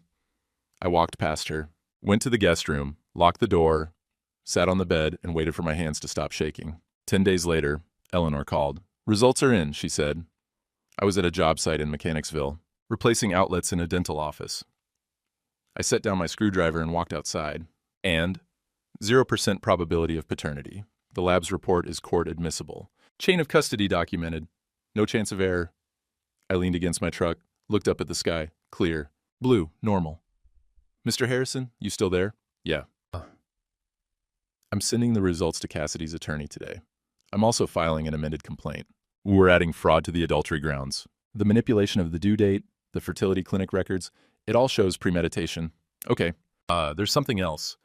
I walked past her, went to the guest room, locked the door, sat on the bed, and waited for my hands to stop shaking. 10 days later, Eleanor called. Results are in, she said. I was at a job site in Mechanicsville, replacing outlets in a dental office. I set down my screwdriver and walked outside. And 0% probability of paternity. The lab's report is court admissible. Chain of custody documented. No chance of error. I leaned against my truck, looked up at the sky. Clear. Blue. Normal. Mr. Harrison, you still there? Yeah. I'm sending the results to Cassidy's attorney today. I'm also filing an amended complaint. We're adding fraud to the adultery grounds. The manipulation of the due date, the fertility clinic records, it all shows premeditation. Okay. There's something else.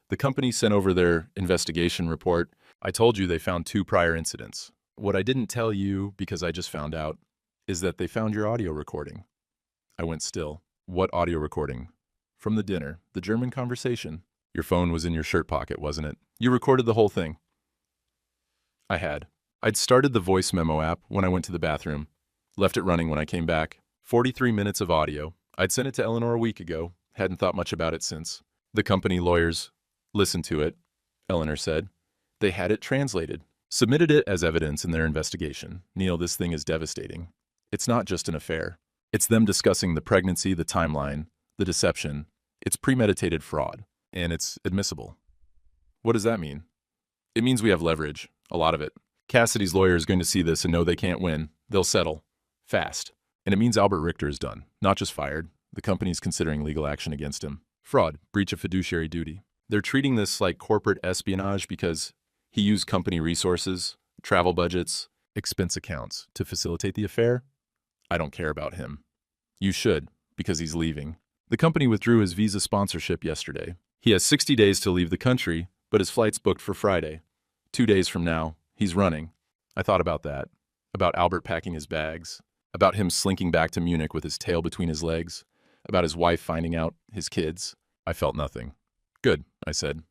The company sent over their investigation report. I told you they found 2 prior incidents. What I didn't tell you, because I just found out, is that they found your audio recording. I went still. What audio recording? From the dinner, the German conversation. Your phone was in your shirt pocket, wasn't it? You recorded the whole thing. I had. I'd started the voice memo app when I went to the bathroom. Left it running when I came back. 43 minutes of audio. I'd sent it to Eleanor a week ago. Hadn't thought much about it since. The company lawyers listened to it, Eleanor said. They had it translated. Submitted it as evidence in their investigation. Neil, this thing is devastating. It's not just an affair. It's them discussing the pregnancy, the timeline, the deception. It's premeditated fraud, and it's admissible. What does that mean? It means we have leverage, a lot of it. Cassidy's lawyer is going to see this and know they can't win. They'll settle. Fast. And it means Albert Richter is done. Not just fired. The company's considering legal action against him. Fraud, breach of fiduciary duty. They're treating this like corporate espionage because he used company resources, travel budgets, expense accounts to facilitate the affair. I don't care about him. You should, because he's leaving. The company withdrew his visa sponsorship yesterday. He has 60 days to leave the country, but his flight's booked for Friday. 2 days from now, he's running. I thought about that. About Albert packing his bags. About him slinking back to Munich with his tail between his legs. About his wife finding out, his kids. I felt nothing. Good, I said.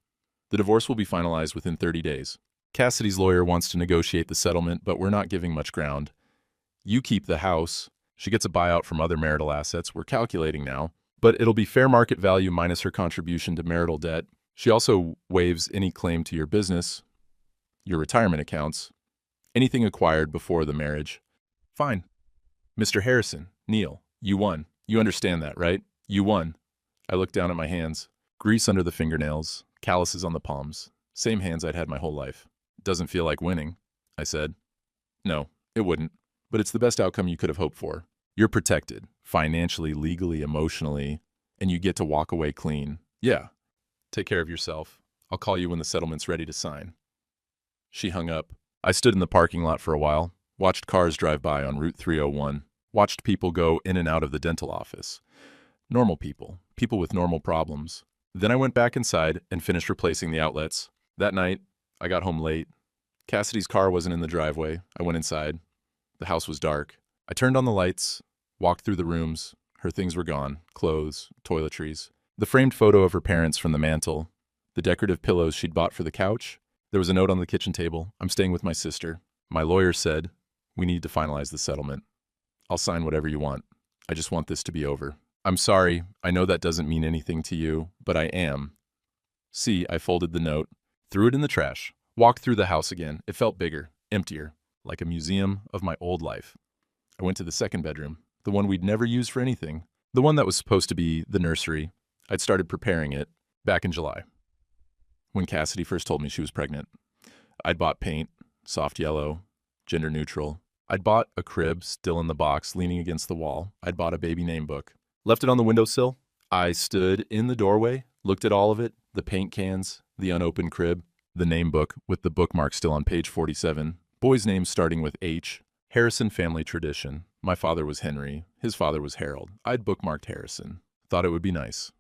The divorce will be finalized within 30 days. Cassidy's lawyer wants to negotiate the settlement, but we're not giving much ground. You keep the house. She gets a buyout from other marital assets. We're calculating now. But it'll be fair market value minus her contribution to marital debt. She also waives any claim to your business, your retirement accounts, anything acquired before the marriage. Fine. Mr. Harrison, Neil, you won. You understand that, right? You won. I looked down at my hands. Grease under the fingernails, calluses on the palms. Same hands I'd had my whole life. Doesn't feel like winning, I said. No, it wouldn't. But it's the best outcome you could have hoped for. You're protected, financially, legally, emotionally, and you get to walk away clean. Yeah. Take care of yourself. I'll call you when the settlement's ready to sign. She hung up. I stood in the parking lot for a while, watched cars drive by on Route 301, watched people go in and out of the dental office. Normal people, people with normal problems. Then I went back inside and finished replacing the outlets. That night, I got home late. Cassidy's car wasn't in the driveway. I went inside. The house was dark. I turned on the lights, walked through the rooms. Her things were gone. Clothes, toiletries. The framed photo of her parents from the mantel. The decorative pillows she'd bought for the couch. There was a note on the kitchen table. I'm staying with my sister. My lawyer said, we need to finalize the settlement. I'll sign whatever you want. I just want this to be over. I'm sorry. I know that doesn't mean anything to you, but I am. See, I folded the note, threw it in the trash, walked through the house again. It felt bigger, emptier, like a museum of my old life. I went to the second bedroom, the one we'd never used for anything, the one that was supposed to be the nursery. I'd started preparing it back in July, when Cassidy first told me she was pregnant. I'd bought paint, soft yellow, gender neutral. I'd bought a crib still in the box, leaning against the wall. I'd bought a baby name book. Left it on the windowsill. I stood in the doorway, looked at all of it, the paint cans, the unopened crib, the name book with the bookmark still on page 47, boy's name starting with H, Harrison family tradition. My father was Henry, his father was Harold. I'd bookmarked Harrison. Thought it would be nice.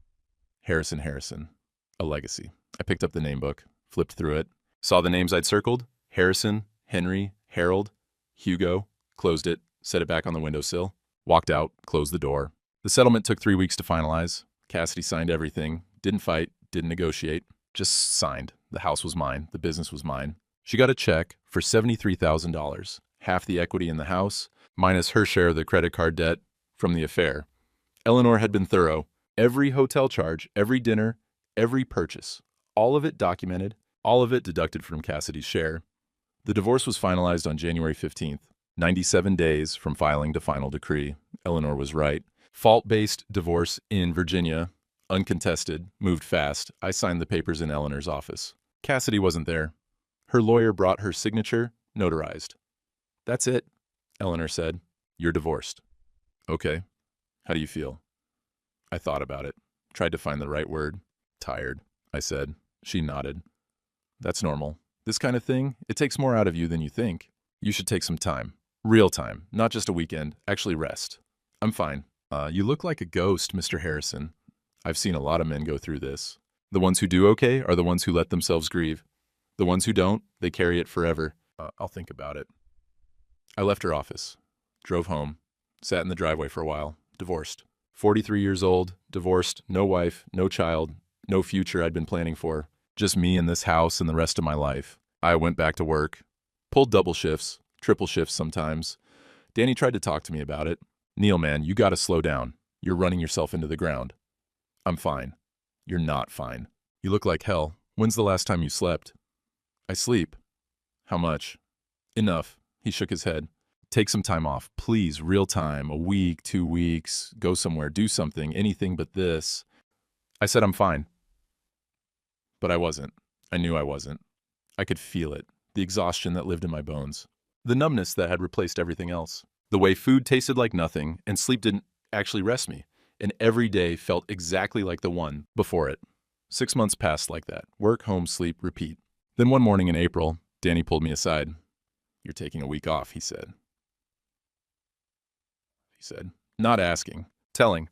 Harrison, a legacy. I picked up the name book, flipped through it, saw the names I'd circled, Harrison, Henry, Harold, Hugo, closed it, set it back on the windowsill, walked out, closed the door. The settlement took 3 weeks to finalize. Cassidy signed everything, didn't fight, didn't negotiate, just signed. The house was mine, the business was mine. She got a check for $73,000, half the equity in the house, minus her share of the credit card debt from the affair. Eleanor had been thorough. Every hotel charge, every dinner, every purchase, all of it documented, all of it deducted from Cassidy's share. The divorce was finalized on January 15th, 97 days from filing to final decree. Eleanor was right. Fault-based divorce in Virginia, uncontested, moved fast. I signed the papers in Eleanor's office. Cassidy wasn't there. Her lawyer brought her signature, notarized. That's it, Eleanor said. You're divorced. Okay. How do you feel? I thought about it, tried to find the right word. Tired, I said. She nodded. That's normal. This kind of thing, it takes more out of you than you think. You should take some time. Real time, not just a weekend. Actually rest. I'm fine. You look like a ghost, Mr. Harrison. I've seen a lot of men go through this. The ones who do okay are the ones who let themselves grieve. The ones who don't, they carry it forever. I'll think about it. I left her office, drove home, sat in the driveway for a while, divorced. 43 years old, divorced, no wife, no child, no future I'd been planning for. Just me in this house and the rest of my life. I went back to work, pulled double shifts, triple shifts sometimes. Danny tried to talk to me about it. Neil, man, you gotta slow down. You're running yourself into the ground. I'm fine. You're not fine. You look like hell. When's the last time you slept? I sleep. How much? Enough. He shook his head. Take some time off. Please, real time. A week, 2 weeks. Go somewhere. Do something. Anything but this. I said I'm fine. But I wasn't. I knew I wasn't. I could feel it. The exhaustion that lived in my bones. The numbness that had replaced everything else. The way food tasted like nothing and sleep didn't actually rest me. and every day felt exactly like the one before it. 6 months passed like that. Work, home, sleep, repeat. Then one morning in April, Danny pulled me aside. "You're taking a week off," he said. Not asking. Telling.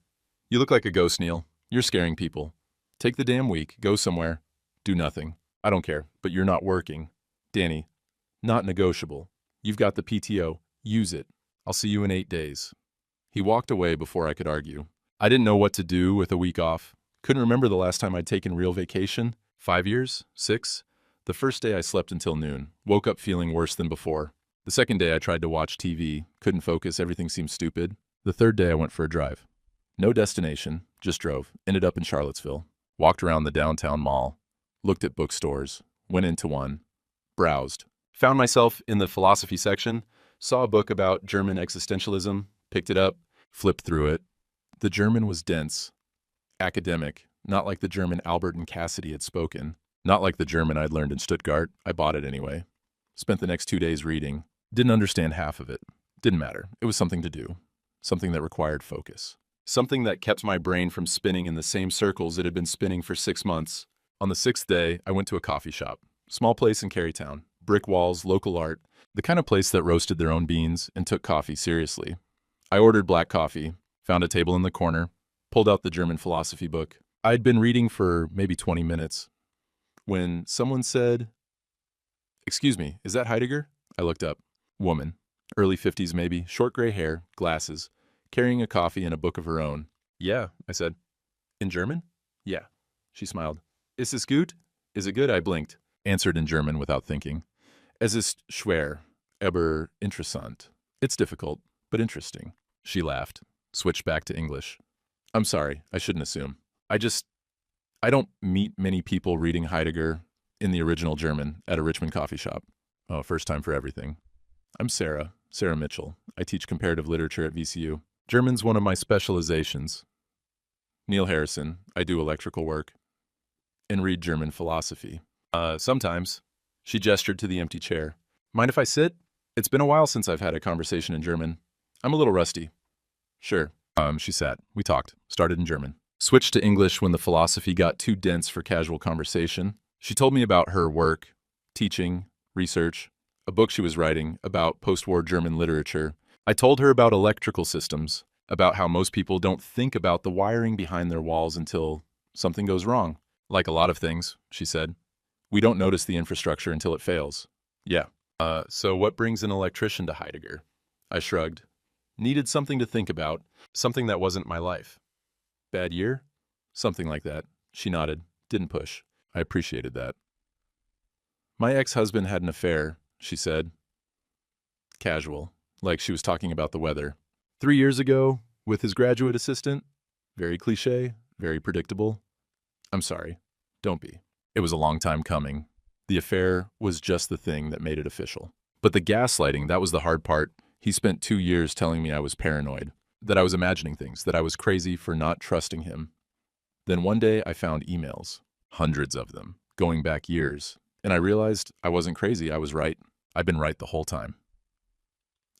"You look like a ghost, Neil. You're scaring people. Take the damn week, go somewhere, do nothing. I don't care, but you're not working. Danny, not negotiable. You've got the PTO. Use it. I'll see you in 8 days." He walked away before I could argue. I didn't know what to do with a week off. Couldn't remember the last time I'd taken real vacation. 5 years? 6? The first day I slept until noon. Woke up feeling worse than before. The second day I tried to watch TV. Couldn't focus. Everything seemed stupid. The third day I went for a drive. No destination. Just drove. Ended up in Charlottesville. Walked around the downtown mall. Looked at bookstores. Went into one. Browsed. Found myself in the philosophy section. Saw a book about German existentialism. Picked it up. Flipped through it. The German was dense. Academic. Not like the German Albert and Cassidy had spoken. Not like the German I'd learned in Stuttgart. I bought it anyway. Spent the next 2 days reading. Didn't understand half of it. Didn't matter. It was something to do. Something that required focus. Something that kept my brain from spinning in the same circles it had been spinning for 6 months. On the 6th day, I went to a coffee shop. Small place in Carytown. Brick walls, local art. The kind of place that roasted their own beans and took coffee seriously. I ordered black coffee. Found a table in the corner. Pulled out the German philosophy book. I'd been reading for maybe 20 minutes. When someone said, "Excuse me, is that Heidegger?" I looked up. Woman. Early 50s maybe. Short gray hair. Glasses. Carrying a coffee and a book of her own. "Yeah," I said. "In German?" "Yeah." She smiled. "Ist es gut?" "Is it good?" I blinked. Answered in German without thinking. "Es ist schwer, aber interessant." It's difficult, but interesting. She laughed. Switched back to English. "I'm sorry, I shouldn't assume. I don't meet many people reading Heidegger in the original German at a Richmond coffee shop. Oh, first time for everything. I'm Sarah Mitchell. I teach comparative literature at VCU. German's one of my specializations. Neil Harrison. I do electrical work. And read German philosophy. Sometimes." She gestured to the empty chair. "Mind if I sit? It's been a while since I've had a conversation in German. I'm a little rusty." "Sure." She sat. We talked. Started in German. Switched to English when the philosophy got too dense for casual conversation. She told me about her work, teaching, research, a book she was writing about post-war German literature. I told her about electrical systems, about how most people don't think about the wiring behind their walls until something goes wrong. "Like a lot of things," she said. "We don't notice the infrastructure until it fails." "Yeah. So what brings an electrician to Heidegger?" I shrugged. Needed something to think about, something that wasn't my life. "Bad year?" "Something like that." She nodded, didn't push. I appreciated that. "My ex-husband had an affair," she said. Casual, like she was talking about the weather. 3 years ago, with his graduate assistant. Very cliché, very predictable. I'm sorry. Don't be. It was a long time coming. The affair was just the thing that made it official. But the gaslighting, that was the hard part. He spent 2 years telling me I was paranoid, that I was imagining things, that I was crazy for not trusting him. Then one day I found emails, hundreds of them, going back years, and I realized I wasn't crazy, I was right. I'd been right the whole time.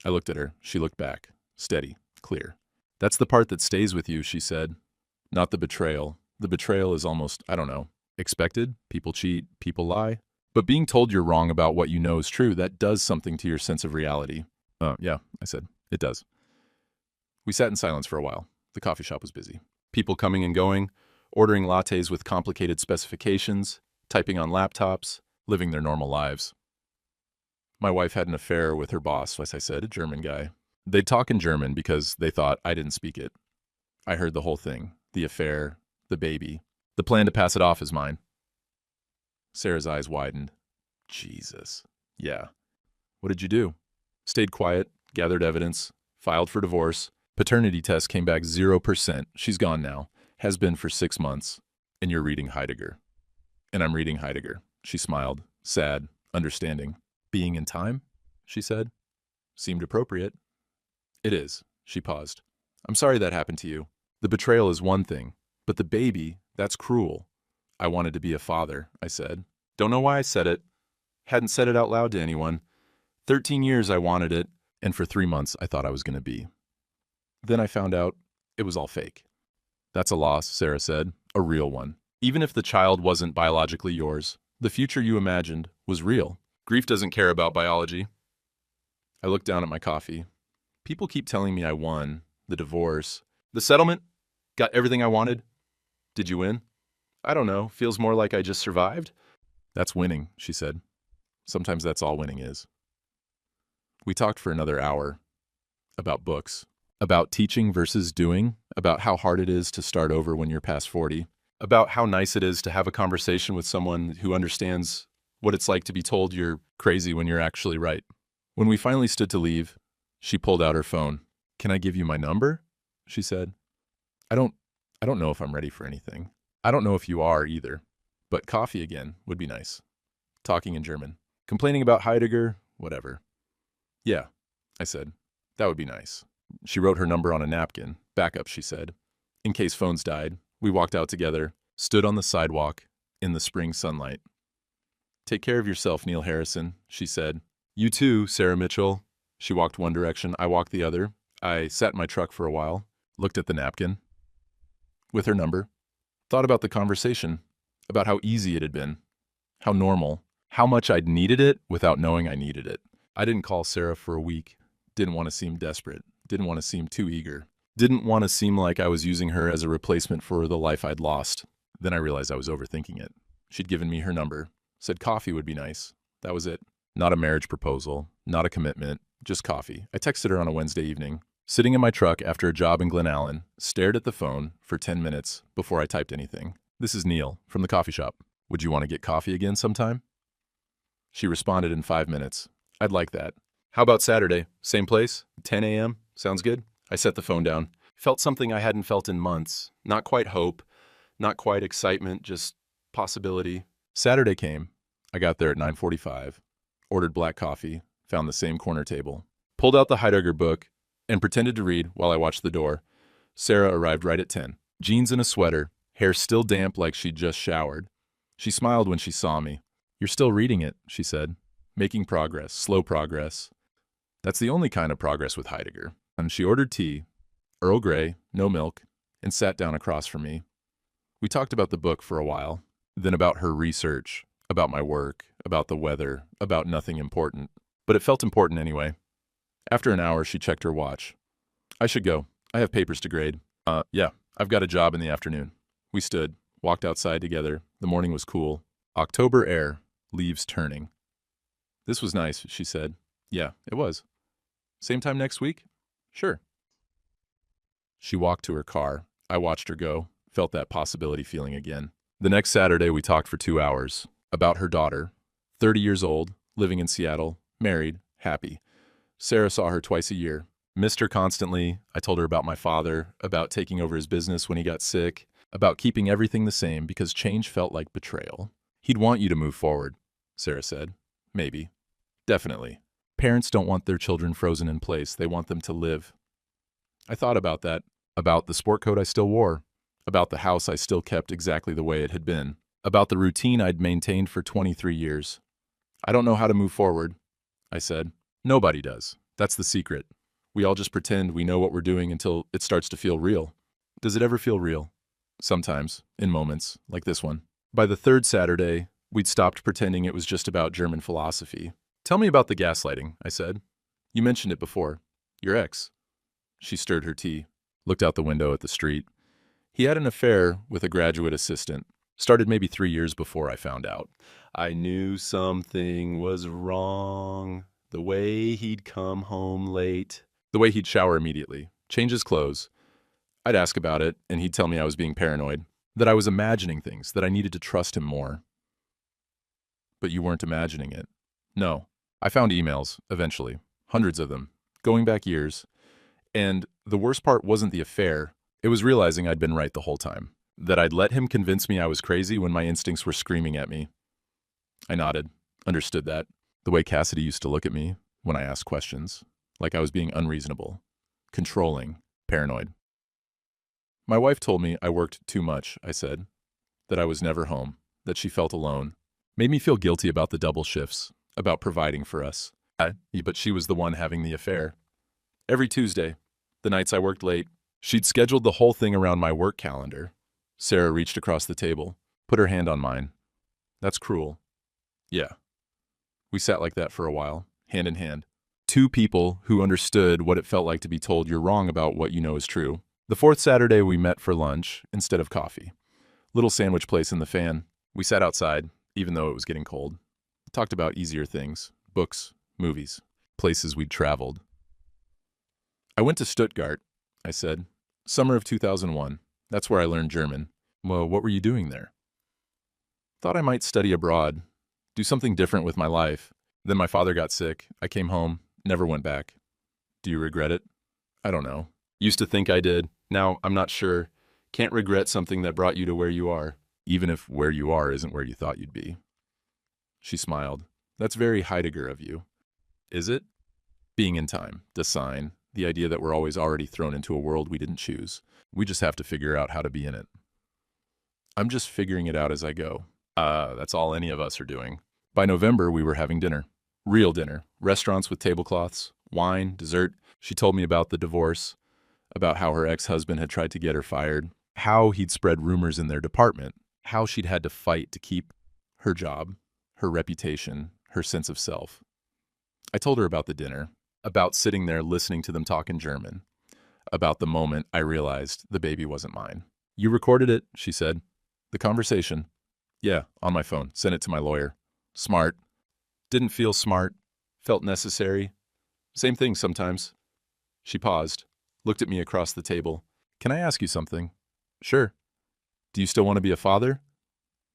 I looked at her. She looked back, steady, clear. "That's the part that stays with you," she said. "Not the betrayal. The betrayal is almost, I don't know, expected. People cheat, people lie. But being told you're wrong about what you know is true, that does something to your sense of reality." Yeah, I said. "It does." We sat in silence for a while. The coffee shop was busy. People coming and going, ordering lattes with complicated specifications, typing on laptops, living their normal lives. My wife had an affair with her boss, as I said, a German guy. They'd talk in German because they thought I didn't speak it. I heard the whole thing. The affair, the baby, the plan to pass it off as mine. Sarah's eyes widened. Jesus. Yeah. "What did you do?" "Stayed quiet, gathered evidence, filed for divorce. Paternity test came back 0%. She's gone now. Has been for 6 months. And you're reading Heidegger." "And I'm reading Heidegger." She smiled, sad, understanding. "Being in time?" she said. Seemed appropriate. "It is." She paused. "I'm sorry that happened to you. The betrayal is one thing, but the baby, that's cruel." "I wanted to be a father," I said. Don't know why I said it. Hadn't said it out loud to anyone. 13 years I wanted it, and for 3 months I thought I was going to be. Then I found out it was all fake. That's a loss, Sarah said, a real one. Even if the child wasn't biologically yours, the future you imagined was real. Grief doesn't care about biology. I looked down at my coffee. People keep telling me I won, the divorce, the settlement, got everything I wanted. Did you win? I don't know, feels more like I just survived. That's winning, she said. Sometimes that's all winning is. We talked for another hour about books, about teaching versus doing, about how hard it is to start over when you're past 40, about how nice it is to have a conversation with someone who understands what it's like to be told you're crazy when you're actually right. When we finally stood to leave, she pulled out her phone. "Can I give you my number?" she said. I don't know if I'm ready for anything. I don't know if you are either. But coffee again would be nice. Talking in German. Complaining about Heidegger, whatever. Yeah, I said. That would be nice. She wrote her number on a napkin. Backup, she said. In case phones died, we walked out together, stood on the sidewalk in the spring sunlight. "Take care of yourself, Neil Harrison," she said. "You too, Sarah Mitchell." She walked one direction, I walked the other. I sat in my truck for a while, looked at the napkin with her number, thought about the conversation, about how easy it had been, how normal, how much I'd needed it without knowing I needed it. I didn't call Sarah for a week, didn't want to seem desperate, didn't want to seem too eager, didn't want to seem like I was using her as a replacement for the life I'd lost. Then I realized I was overthinking it. She'd given me her number, said coffee would be nice. That was it. Not a marriage proposal, not a commitment, just coffee. I texted her on a Wednesday evening. Sitting in my truck after a job in Glen Allen, stared at the phone for 10 minutes before I typed anything. "This is Neil from the coffee shop. Would you want to get coffee again sometime?" She responded in 5 minutes. "I'd like that. How about Saturday? Same place? 10 a.m.? Sounds good?" I set the phone down. Felt something I hadn't felt in months. Not quite hope, not quite excitement, just possibility. Saturday came. I got there at 9:45, ordered black coffee, found the same corner table, pulled out the Heidegger book, and pretended to read while I watched the door. Sarah arrived right at 10. Jeans and a sweater, hair still damp like she'd just showered. She smiled when she saw me. "You're still reading it," she said. "Making progress, slow progress. That's the only kind of progress with Heidegger." And she ordered tea, Earl Grey, no milk, and sat down across from me. We talked about the book for a while, then about her research, about my work, about the weather, about nothing important. But it felt important anyway. After an hour, she checked her watch. "I should go. I have papers to grade." Yeah, I've got a job in the afternoon." We stood, walked outside together. The morning was cool. October air, leaves turning. "This was nice," she said. "Yeah, it was." "Same time next week?" "Sure." She walked to her car. I watched her go, felt that possibility feeling again. The next Saturday, we talked for 2 hours. About her daughter, 30 years old, living in Seattle, married, happy. Sarah saw her twice a year. Missed her constantly. I told her about my father, about taking over his business when he got sick, about keeping everything the same because change felt like betrayal. "He'd want you to move forward," Sarah said. "Maybe. Definitely. Parents don't want their children frozen in place. They want them to live." I thought about that, about the sport coat I still wore, about the house I still kept exactly the way it had been, about the routine I'd maintained for 23 years. "I don't know how to move forward," I said. "Nobody does. That's the secret. We all just pretend we know what we're doing until it starts to feel real." "Does it ever feel real?" "Sometimes, in moments, like this one." By the third Saturday, we'd stopped pretending it was just about German philosophy. "Tell me about the gaslighting," I said. "You mentioned it before. Your ex." She stirred her tea, looked out the window at the street. "He had an affair with a graduate assistant. Started maybe 3 years before I found out. I knew something was wrong. The way he'd come home late. The way he'd shower immediately, change his clothes. I'd ask about it, and he'd tell me I was being paranoid, that I was imagining things, that I needed to trust him more." "But you weren't imagining it." "No. I found emails, eventually. Hundreds of them. Going back years. And the worst part wasn't the affair. It was realizing I'd been right the whole time. That I'd let him convince me I was crazy when my instincts were screaming at me." I nodded, understood that. The way Cassidy used to look at me when I asked questions, like I was being unreasonable, controlling, paranoid. "My wife told me I worked too much," I said. "That I was never home, that she felt alone. Made me feel guilty about the double shifts, about providing for us. But she was the one having the affair. Every Tuesday, the nights I worked late, She'd scheduled the whole thing around my work calendar. Sarah reached across the table, put her hand on mine. That's cruel. Yeah. We sat like that for a while, hand in hand. Two people who understood what it felt like to be told you're wrong about what you know is true. The fourth Saturday we met for lunch instead of coffee. Little sandwich place in the fan. We sat outside, even though it was getting cold. Talked about easier things, books, movies, places we'd traveled. I went to Stuttgart, I said. Summer of 2001. That's where I learned German. Well, what were you doing there? Thought I might study abroad, do something different with my life. Then my father got sick. I came home, never went back. Do you regret it? I don't know. Used to think I did. Now I'm not sure. Can't regret something that brought you to where you are, even if where you are isn't where you thought you'd be. She smiled. That's very Heidegger of you. Is it? Being in time, design, the idea that we're always already thrown into a world we didn't choose. We just have to figure out how to be in it. I'm just figuring it out as I go. That's all any of us are doing. By November, we were having dinner. Real dinner. Restaurants with tablecloths, wine, dessert. She told me about the divorce, about how her ex-husband had tried to get her fired, how he'd spread rumors in their department, how she'd had to fight to keep her job, her reputation, her sense of self. I told her about the dinner, about sitting there listening to them talk in German, about the moment I realized the baby wasn't mine. You recorded it, she said. The conversation. Yeah, on my phone. Sent it to my lawyer. Smart. Didn't feel smart. Felt necessary. Same thing sometimes. She paused, looked at me across the table. Can I ask you something? Sure. Do you still want to be a father?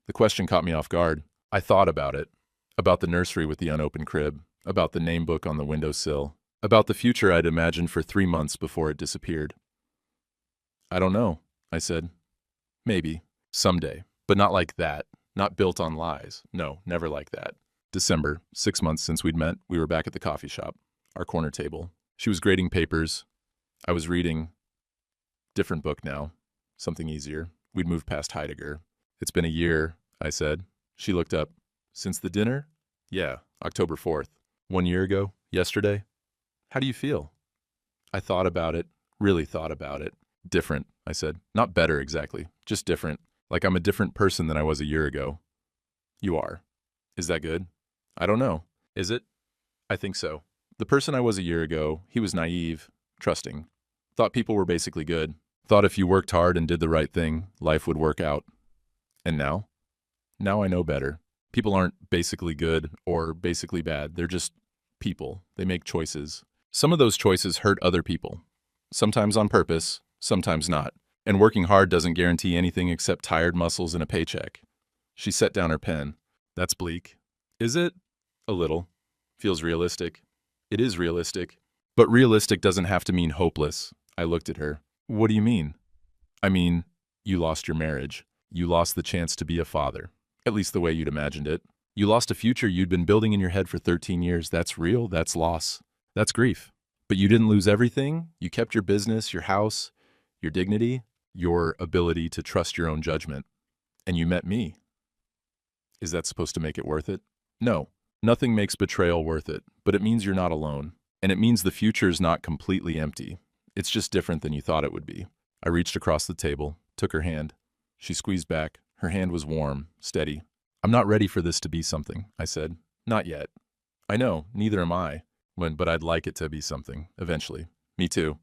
The question caught me off guard. I thought about it. About the nursery with the unopened crib. About the name book on the windowsill. About the future I'd imagined for 3 months before it disappeared. I don't know, I said. Maybe. Someday. But not like that. Not built on lies. No, never like that. December, 6 months since we'd met, we were back at the coffee shop, our corner table. She was grading papers. I was reading. Different book now. Something easier. We'd moved past Heidegger. It's been a year, I said. She looked up. Since the dinner? Yeah, October 4th. 1 year ago? Yesterday? How do you feel? I thought about it. Really thought about it. Different, I said. Not better exactly. Just different. Like I'm a different person than I was a year ago. You are. Is that good? I don't know. Is it? I think so. The person I was a year ago, he was naive, trusting. Thought people were basically good. Thought if you worked hard and did the right thing, life would work out. And now? Now I know better. People aren't basically good or basically bad. They're just people. They make choices. Some of those choices hurt other people. Sometimes on purpose, sometimes not. And working hard doesn't guarantee anything except tired muscles and a paycheck. She set down her pen. That's bleak. Is it? A little. Feels realistic. It is realistic. But realistic doesn't have to mean hopeless. I looked at her. What do you mean? I mean, you lost your marriage. You lost the chance to be a father. At least the way you'd imagined it. You lost a future you'd been building in your head for 13 years. That's real. That's loss. That's grief. But you didn't lose everything. You kept your business, your house, your dignity, your ability to trust your own judgment. And you met me. Is that supposed to make it worth it? No. Nothing makes betrayal worth it, but it means you're not alone. And it means the future's not completely empty. It's just different than you thought it would be. I reached across the table, took her hand. She squeezed back. Her hand was warm, steady. I'm not ready for this to be something, I said. Not yet. I know, neither am I. But I'd like it to be something, eventually. Me too.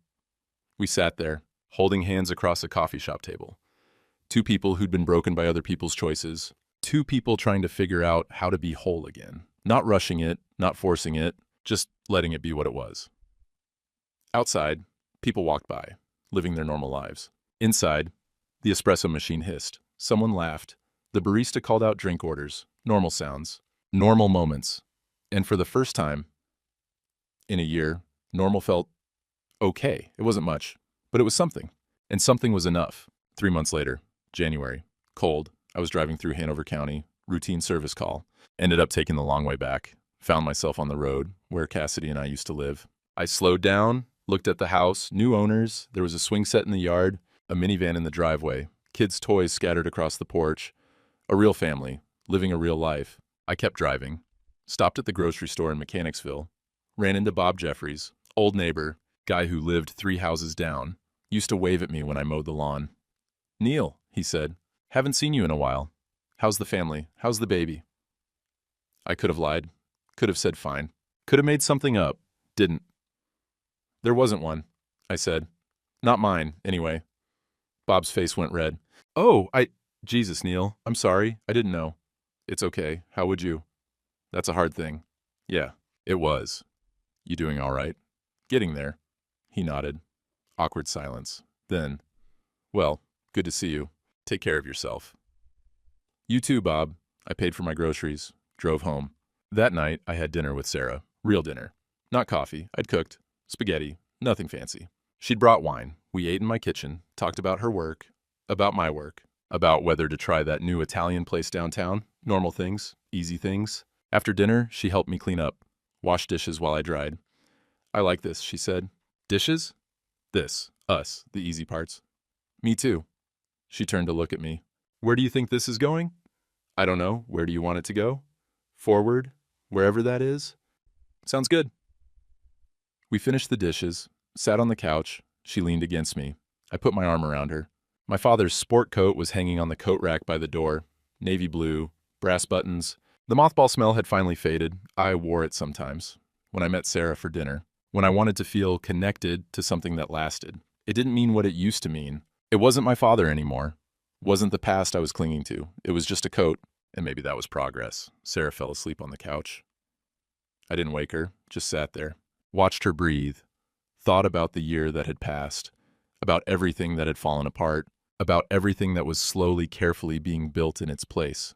We sat there, holding hands across a coffee shop table. Two people who'd been broken by other people's choices. Two people trying to figure out how to be whole again. Not rushing it, not forcing it, just letting it be what it was. Outside, people walked by, living their normal lives. Inside, the espresso machine hissed. Someone laughed. The barista called out drink orders. Normal sounds. Normal moments. And for the first time in a year, normal felt okay. It wasn't much, but it was something. And something was enough. 3 months later, January. Cold. I was driving through Hanover County. Routine service call. Ended up taking the long way back. Found myself on the road, where Cassidy and I used to live. I slowed down, looked at the house, new owners. There was a swing set in the yard, a minivan in the driveway, kids' toys scattered across the porch. A real family, living a real life. I kept driving. Stopped at the grocery store in Mechanicsville. Ran into Bob Jeffries, old neighbor, guy who lived 3 houses down. Used to wave at me when I mowed the lawn. "Neil," he said, "haven't seen you in a while. How's the family? How's the baby?" I could have lied. Could have said fine. Could have made something up. Didn't. "There wasn't one," I said. "Not mine, anyway." Bob's face went red. Jesus, Neil. I'm sorry. I didn't know." "It's okay. How would you?" "That's a hard thing." "Yeah, it was." "You doing all right?" "Getting there." He nodded. Awkward silence. Then, "Well, good to see you. Take care of yourself." "You too, Bob." I paid for my groceries. Drove home. That night, I had dinner with Sarah. Real dinner. Not coffee. I'd cooked. Spaghetti. Nothing fancy. She'd brought wine. We ate in my kitchen, talked about her work, about my work, about whether to try that new Italian place downtown. Normal things. Easy things. After dinner, she helped me clean up. Wash dishes while I dried. "I like this," she said. "Dishes?" "This. Us. The easy parts." "Me too." She turned to look at me. "Where do you think this is going?" "I don't know. Where do you want it to go?" "Forward. Wherever that is." "Sounds good." We finished the dishes, sat on the couch. She leaned against me. I put my arm around her. My father's sport coat was hanging on the coat rack by the door. Navy blue, brass buttons. The mothball smell had finally faded. I wore it sometimes. When I met Sarah for dinner. When I wanted to feel connected to something that lasted. It didn't mean what it used to mean. It wasn't my father anymore. Wasn't the past I was clinging to. It was just a coat, and maybe that was progress. Sarah fell asleep on the couch. I didn't wake her, just sat there. Watched her breathe. Thought about the year that had passed. About everything that had fallen apart. About everything that was slowly, carefully being built in its place.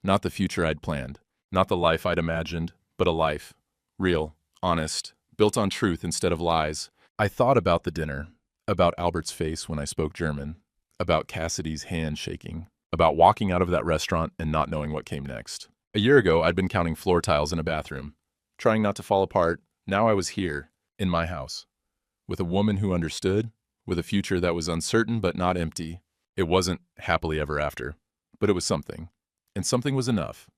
Not the future I'd planned. Not the life I'd imagined, but a life. Real, honest, built on truth instead of lies. I thought about the dinner. About Albert's face when I spoke German. About Cassidy's hand shaking. About walking out of that restaurant and not knowing what came next. A year ago, I'd been counting floor tiles in a bathroom. Trying not to fall apart. Now I was here, in my house. With a woman who understood. With a future that was uncertain but not empty. It wasn't happily ever after. But it was something. And something was enough.